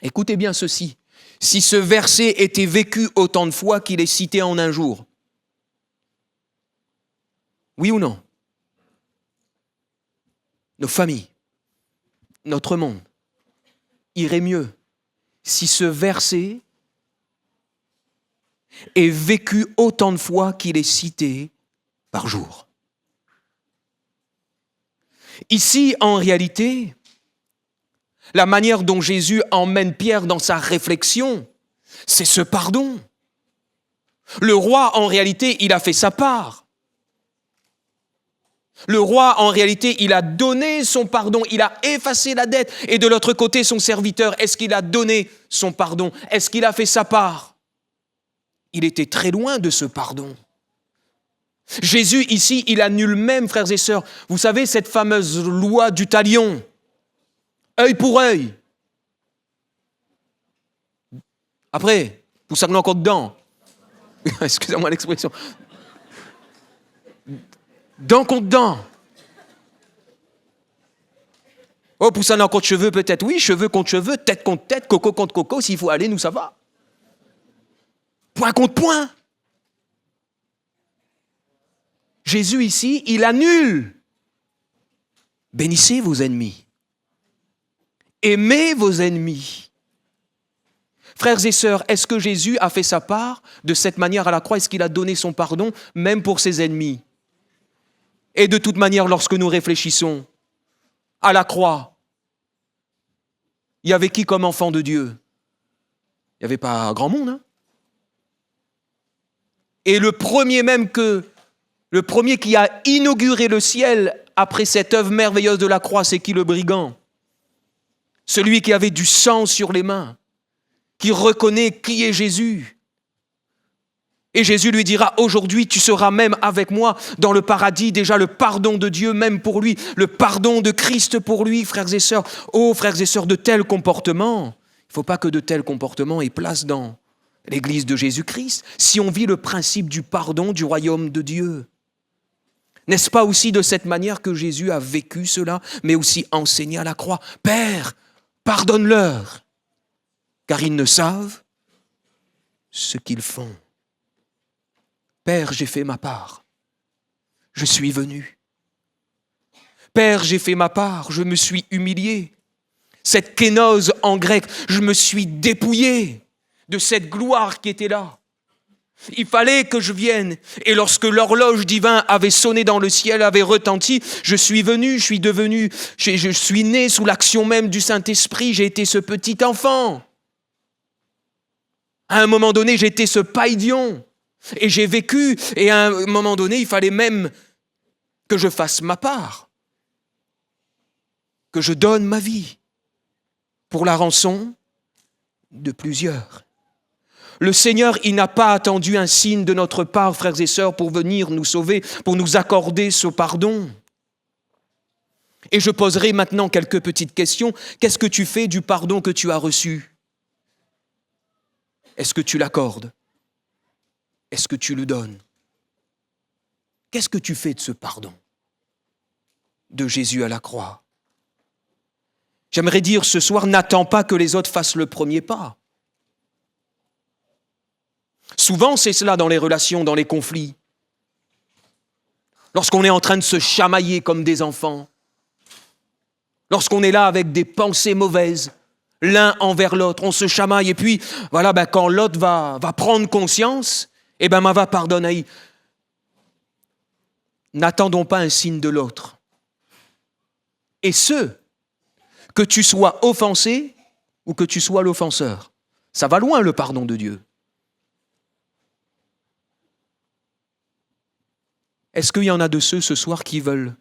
Speaker 1: Écoutez bien ceci. Si ce verset était vécu autant de fois qu'il est cité en un jour. Oui ou non? Nos familles, notre monde irait mieux si ce verset est vécu autant de fois qu'il est cité par jour. Ici, en réalité, la manière dont Jésus emmène Pierre dans sa réflexion, c'est ce pardon. Le roi, en réalité, il a fait sa part. Le roi, en réalité, il a donné son pardon, il a effacé la dette. Et de l'autre côté, son serviteur, est-ce qu'il a donné son pardon? Est-ce qu'il a fait sa part? Il était très loin de ce pardon. Jésus, ici, il annule même, frères et sœurs, vous savez, cette fameuse loi du talion. Œil pour œil. Après, vous savez encore dedans. Excusez-moi l'expression. Dent contre dent. Oh, poussant encore de cheveux, peut-être. Oui, cheveux contre cheveux, tête contre tête, coco contre coco. S'il faut aller, nous, ça va. Point contre point. Jésus, ici, il annule. Bénissez vos ennemis. Aimez vos ennemis. Frères et sœurs, est-ce que Jésus a fait sa part de cette manière à la croix? Est-ce qu'il a donné son pardon, même pour ses ennemis? Et de toute manière, lorsque nous réfléchissons à la croix, il y avait qui comme enfant de Dieu? Il n'y avait pas grand monde, hein? Et le premier qui a inauguré le ciel après cette œuvre merveilleuse de la croix, c'est qui? Le brigand? Celui qui avait du sang sur les mains, qui reconnaît qui est Jésus. Et Jésus lui dira, aujourd'hui tu seras même avec moi dans le paradis, déjà le pardon de Dieu même pour lui, le pardon de Christ pour lui, frères et sœurs. Oh frères et sœurs, de tels comportements, il ne faut pas que de tels comportements aient place dans l'Église de Jésus-Christ, si on vit le principe du pardon du royaume de Dieu. N'est-ce pas aussi de cette manière que Jésus a vécu cela, mais aussi enseigné à la croix? Père, pardonne-leur, car ils ne savent ce qu'ils font. Père, j'ai fait ma part. Je suis venu. Père, j'ai fait ma part. Je me suis humilié. Cette kénose en grec, je me suis dépouillé de cette gloire qui était là. Il fallait que je vienne. Et lorsque l'horloge divine avait sonné dans le ciel, avait retenti, je suis venu, je suis né sous l'action même du Saint-Esprit. J'ai été ce petit enfant. À un moment donné, j'étais ce païdion. Et j'ai vécu, et à un moment donné, il fallait même que je fasse ma part, que je donne ma vie pour la rançon de plusieurs. Le Seigneur, il n'a pas attendu un signe de notre part, frères et sœurs, pour venir nous sauver, pour nous accorder ce pardon. Et je poserai maintenant quelques petites questions. Qu'est-ce que tu fais du pardon que tu as reçu? Est-ce que tu l'accordes? Est-ce que tu le donnes? Qu'est-ce que tu fais de ce pardon de Jésus à la croix? J'aimerais dire ce soir, n'attends pas que les autres fassent le premier pas. Souvent, c'est cela dans les relations, dans les conflits. Lorsqu'on est en train de se chamailler comme des enfants, lorsqu'on est là avec des pensées mauvaises, l'un envers l'autre, on se chamaille, et puis, voilà, quand l'autre va prendre conscience, va pardonner. N'attendons pas un signe de l'autre. Et que tu sois offensé ou que tu sois l'offenseur, ça va loin le pardon de Dieu. Est-ce qu'il y en a de ceux ce soir qui veulent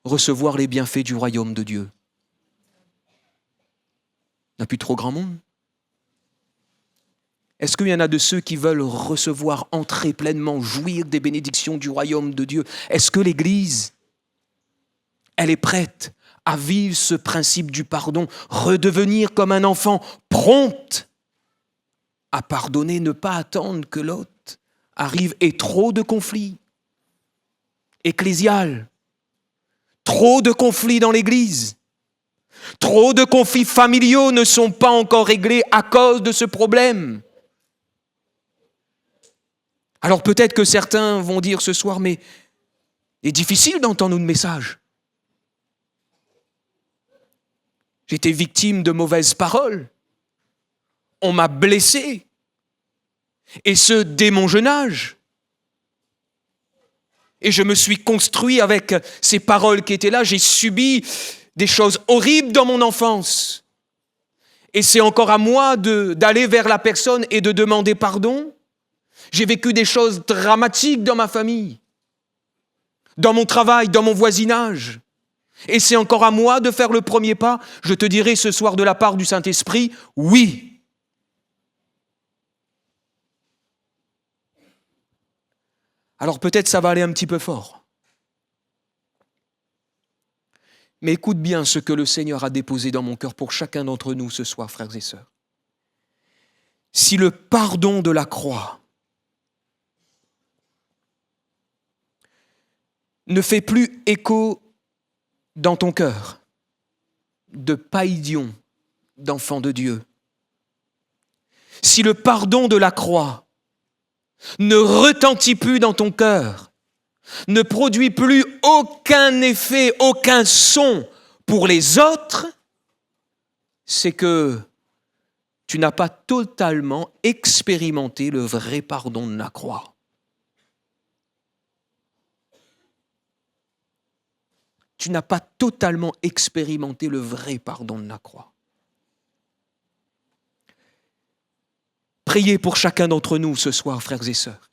Speaker 1: recevoir les bienfaits du royaume de Dieu? Il n'y a plus trop grand monde. Est-ce qu'il y en a de ceux qui veulent recevoir, entrer pleinement, jouir des bénédictions du royaume de Dieu? Est-ce que l'Église, elle est prête à vivre ce principe du pardon, redevenir comme un enfant, prompte à pardonner, ne pas attendre que l'autre arrive, et trop de conflits ecclésial, trop de conflits dans l'Église, trop de conflits familiaux ne sont pas encore réglés à cause de ce problème. Alors peut-être que certains vont dire ce soir, mais c'est difficile d'entendre nos messages. J'étais victime de mauvaises paroles. On m'a blessé. Et ce, dès mon jeune âge. Et je me suis construit avec ces paroles qui étaient là. J'ai subi des choses horribles dans mon enfance. Et c'est encore à moi d'aller vers la personne et de demander pardon. J'ai vécu des choses dramatiques dans ma famille, dans mon travail, dans mon voisinage. Et c'est encore à moi de faire le premier pas. Je te dirai ce soir de la part du Saint-Esprit, oui. Alors peut-être ça va aller un petit peu fort. Mais écoute bien ce que le Seigneur a déposé dans mon cœur pour chacun d'entre nous ce soir, frères et sœurs. Si le pardon de la croix ne fait plus écho dans ton cœur de païdion d'enfant de Dieu, si le pardon de la croix ne retentit plus dans ton cœur, ne produit plus aucun effet, aucun son pour les autres, c'est que tu n'as pas totalement expérimenté le vrai pardon de la croix. Tu n'as pas totalement expérimenté le vrai pardon de la croix. Priez pour chacun d'entre nous ce soir, frères et sœurs.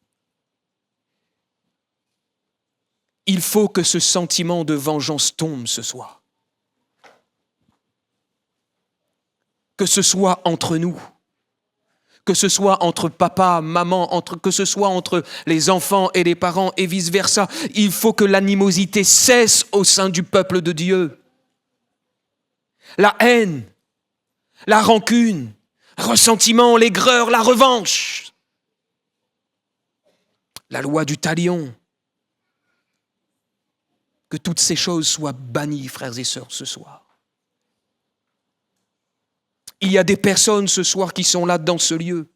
Speaker 1: Il faut que ce sentiment de vengeance tombe ce soir. Que ce soit entre nous, que ce soit entre papa, maman, que ce soit entre les enfants et les parents et vice-versa. Il faut que l'animosité cesse au sein du peuple de Dieu. La haine, la rancune, ressentiment, l'aigreur, la revanche. La loi du talion. Que toutes ces choses soient bannies, frères et sœurs, ce soir. Il y a des personnes ce soir qui sont là dans ce lieu.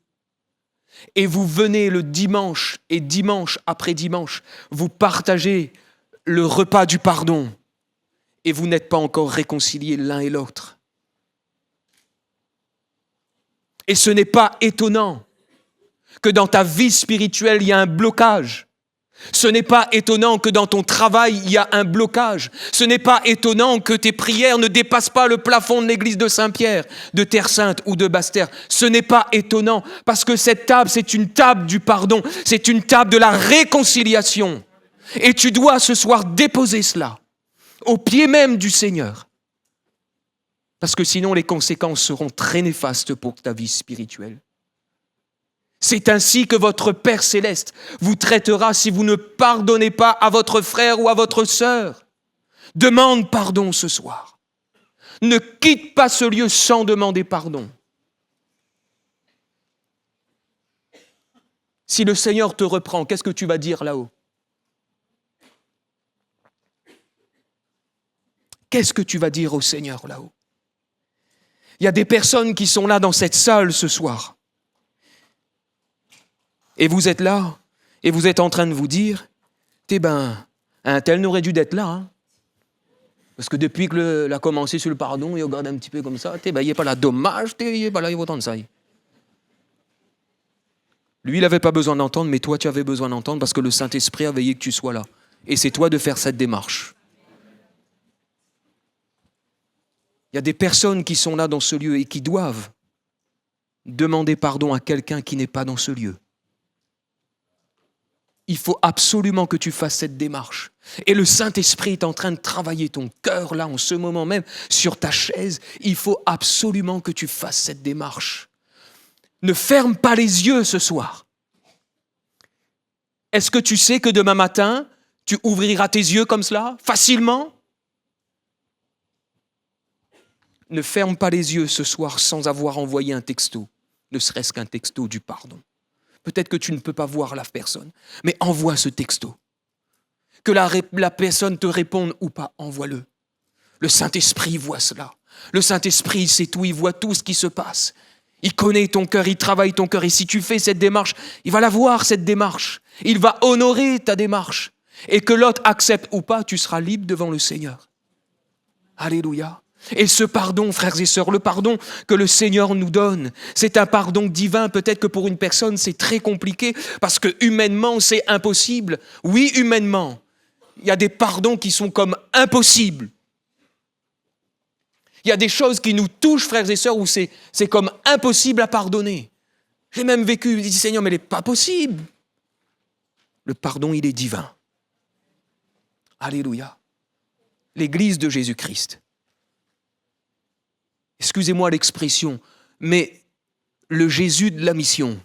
Speaker 1: Et vous venez le dimanche et dimanche après dimanche, vous partagez le repas du pardon. Et vous n'êtes pas encore réconciliés l'un et l'autre. Et ce n'est pas étonnant que dans ta vie spirituelle, il y a un blocage. Ce n'est pas étonnant que dans ton travail, il y a un blocage. Ce n'est pas étonnant que tes prières ne dépassent pas le plafond de l'église de Saint-Pierre, de Terre-Sainte ou de Basse-Terre. Ce n'est pas étonnant parce que cette table, c'est une table du pardon. C'est une table de la réconciliation. Et tu dois ce soir déposer cela au pied même du Seigneur. Parce que sinon, les conséquences seront très néfastes pour ta vie spirituelle. C'est ainsi que votre Père céleste vous traitera si vous ne pardonnez pas à votre frère ou à votre sœur. Demande pardon ce soir. Ne quitte pas ce lieu sans demander pardon. Si le Seigneur te reprend, qu'est-ce que tu vas dire là-haut? Qu'est-ce que tu vas dire au Seigneur là-haut? Il y a des personnes qui sont là dans cette salle ce soir. Et vous êtes là, et vous êtes en train de vous dire, un tel n'aurait dû d'être là. Hein. Parce que depuis qu'il a commencé sur le pardon, il regarde un petit peu comme ça, il n'est pas là. Dommage, il n'est pas là, il va entendre ça. Lui, il n'avait pas besoin d'entendre, mais toi, tu avais besoin d'entendre parce que le Saint-Esprit a veillé que tu sois là. Et c'est toi de faire cette démarche. Il y a des personnes qui sont là dans ce lieu et qui doivent demander pardon à quelqu'un qui n'est pas dans ce lieu. Il faut absolument que tu fasses cette démarche. Et le Saint-Esprit est en train de travailler ton cœur là, en ce moment même, sur ta chaise. Il faut absolument que tu fasses cette démarche. Ne ferme pas les yeux ce soir. Est-ce que tu sais que demain matin, tu ouvriras tes yeux comme cela, facilement ? Ne ferme pas les yeux ce soir sans avoir envoyé un texto, ne serait-ce qu'un texto du pardon. Peut-être que tu ne peux pas voir la personne, mais envoie ce texto. Que la personne te réponde ou pas, envoie-le. Le Saint-Esprit voit cela. Le Saint-Esprit, il sait tout, il voit tout ce qui se passe. Il connaît ton cœur, il travaille ton cœur. Et si tu fais cette démarche, il va la voir, cette démarche. Il va honorer ta démarche. Et que l'autre accepte ou pas, tu seras libre devant le Seigneur. Alléluia. Et ce pardon, frères et sœurs, le pardon que le Seigneur nous donne, c'est un pardon divin. Peut-être que pour une personne, c'est très compliqué parce que humainement, c'est impossible. Oui, humainement, il y a des pardons qui sont comme impossibles. Il y a des choses qui nous touchent, frères et sœurs, où c'est comme impossible à pardonner. J'ai même vécu, je dis Seigneur, mais il n'est pas possible. Le pardon, il est divin. Alléluia. L'Église de Jésus-Christ. Excusez-moi l'expression, mais le Jésus de la mission,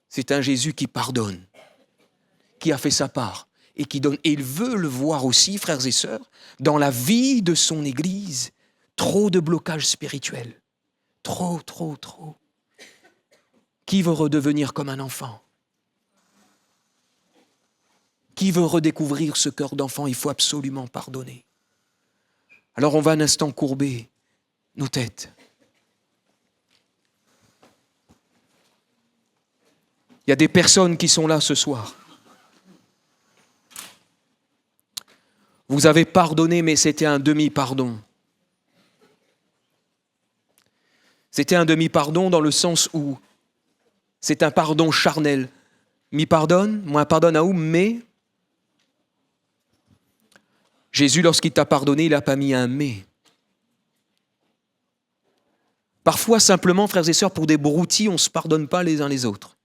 Speaker 1: c'est un Jésus qui pardonne, qui a fait sa part et qui donne. Et il veut le voir aussi, frères et sœurs, dans la vie de son Église. Trop de blocages spirituels. Trop. Qui veut redevenir comme un enfant ? Qui veut redécouvrir ce cœur d'enfant ? Il faut absolument pardonner. Alors on va un instant courber nos têtes. Il y a des personnes qui sont là ce soir. Vous avez pardonné, mais c'était un demi-pardon. C'était un demi-pardon dans le sens où c'est un pardon charnel. M'y pardonne, moi pardonne à où, mais Jésus, lorsqu'il t'a pardonné, il n'a pas mis un mais. Parfois, simplement, frères et sœurs, pour des broutilles, on ne se pardonne pas les uns les autres.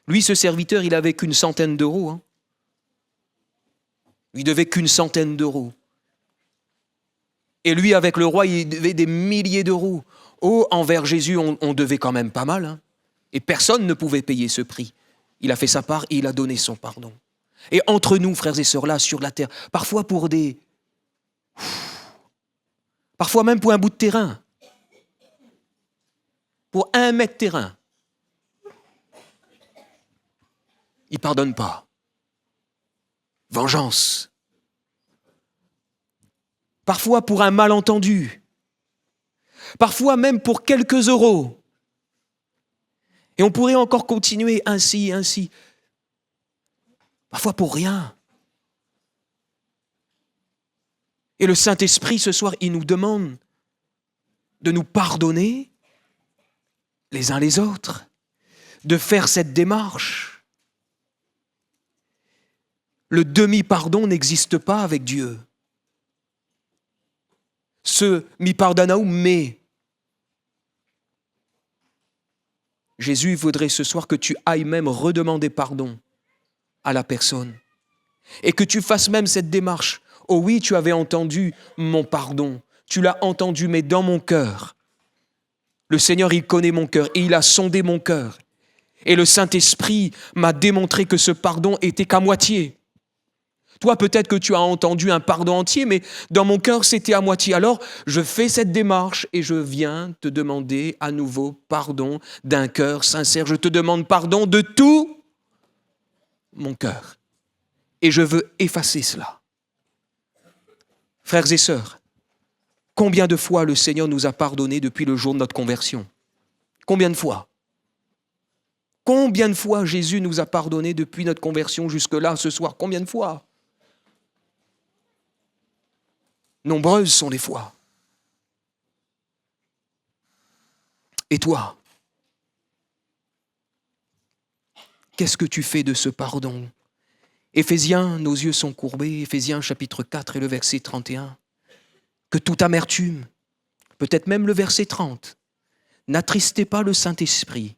Speaker 1: Lui, ce serviteur, il n'avait qu'une centaine d'euros. Hein. Il devait qu'une centaine d'euros. Et lui, avec le roi, il devait des milliers d'euros. Oh, envers Jésus, on devait quand même pas mal. Hein. Et personne ne pouvait payer ce prix. Il a fait sa part et il a donné son pardon. Et entre nous, frères et sœurs, là, sur la terre, parfois parfois même pour un bout de terrain. Pour 1 mètre de terrain. Il ne pardonne pas. Vengeance. Parfois pour un malentendu. Parfois même pour quelques euros. Et on pourrait encore continuer ainsi. Parfois pour rien. Et le Saint-Esprit, ce soir, il nous demande de nous pardonner les uns les autres, de faire cette démarche. Le demi-pardon n'existe pas avec Dieu. Ce mi pardonao, mais Jésus voudrait ce soir que tu ailles même redemander pardon à la personne et que tu fasses même cette démarche. Oh oui, tu avais entendu mon pardon, tu l'as entendu, mais dans mon cœur, le Seigneur, il connaît mon cœur et il a sondé mon cœur. Et le Saint-Esprit m'a démontré que ce pardon était qu'à moitié. Toi, peut-être que tu as entendu un pardon entier, mais dans mon cœur, c'était à moitié. Alors, je fais cette démarche et je viens te demander à nouveau pardon d'un cœur sincère. Je te demande pardon de tout mon cœur. Et je veux effacer cela. Frères et sœurs, combien de fois le Seigneur nous a pardonné depuis le jour de notre conversion ? Combien de fois ? Combien de fois Jésus nous a pardonné depuis notre conversion jusque-là, ce soir? Combien de fois? Nombreuses sont les fois. Et toi? Qu'est-ce que tu fais de ce pardon? Éphésiens, nos yeux sont courbés, Éphésiens chapitre 4 et le verset 31. Que toute amertume, peut-être même le verset 30, n'attristez pas le Saint-Esprit.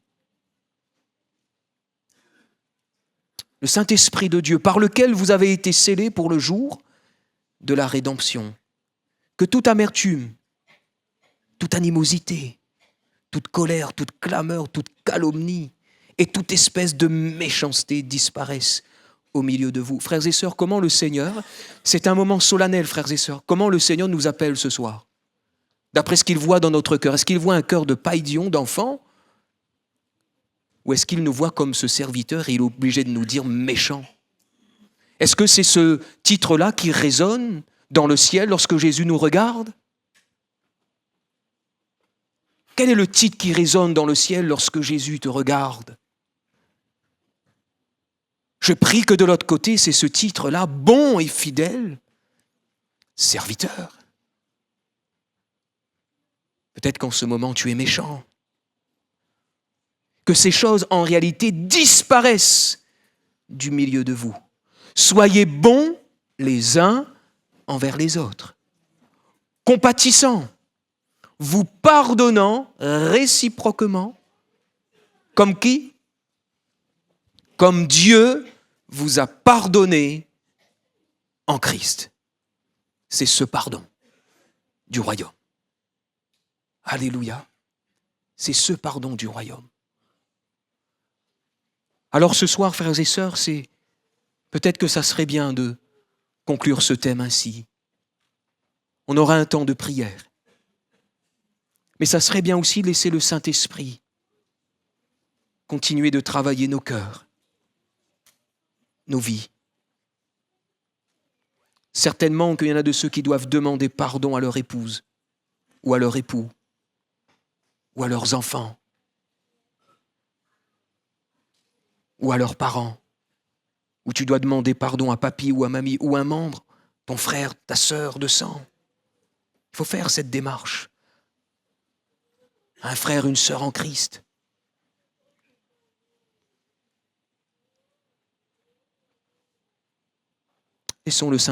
Speaker 1: Le Saint-Esprit de Dieu, par lequel vous avez été scellés pour le jour de la rédemption. Que toute amertume, toute animosité, toute colère, toute clameur, toute calomnie et toute espèce de méchanceté disparaissent au milieu de vous. Frères et sœurs, comment le Seigneur, c'est un moment solennel, frères et sœurs, comment le Seigneur nous appelle ce soir? D'après ce qu'il voit dans notre cœur, est-ce qu'il voit un cœur de païdion, d'enfant? Ou est-ce qu'il nous voit comme ce serviteur et il est obligé de nous dire méchant? Est-ce que c'est ce titre-là qui résonne dans le ciel lorsque Jésus nous regarde? Quel est le titre qui résonne dans le ciel lorsque Jésus te regarde? Je prie que de l'autre côté, c'est ce titre-là, bon et fidèle, serviteur. Peut-être qu'en ce moment, tu es méchant. Que ces choses, en réalité, disparaissent du milieu de vous. Soyez bons les uns envers les autres, compatissants, vous pardonnant réciproquement, comme qui? Comme Dieu vous a pardonné en Christ. C'est ce pardon du royaume. Alléluia. C'est ce pardon du royaume. Alors ce soir, frères et sœurs, c'est peut-être que ça serait bien de conclure ce thème ainsi. On aura un temps de prière. Mais ça serait bien aussi de laisser le Saint-Esprit continuer de travailler nos cœurs, nos vies. Certainement qu'il y en a de ceux qui doivent demander pardon à leur épouse, ou à leur époux, ou à leurs enfants, ou à leurs parents, ou tu dois demander pardon à papy ou à mamie, ou à un membre, ton frère, ta sœur de sang. Il faut faire cette démarche. Un frère, une sœur en Christ. Laissons le Saint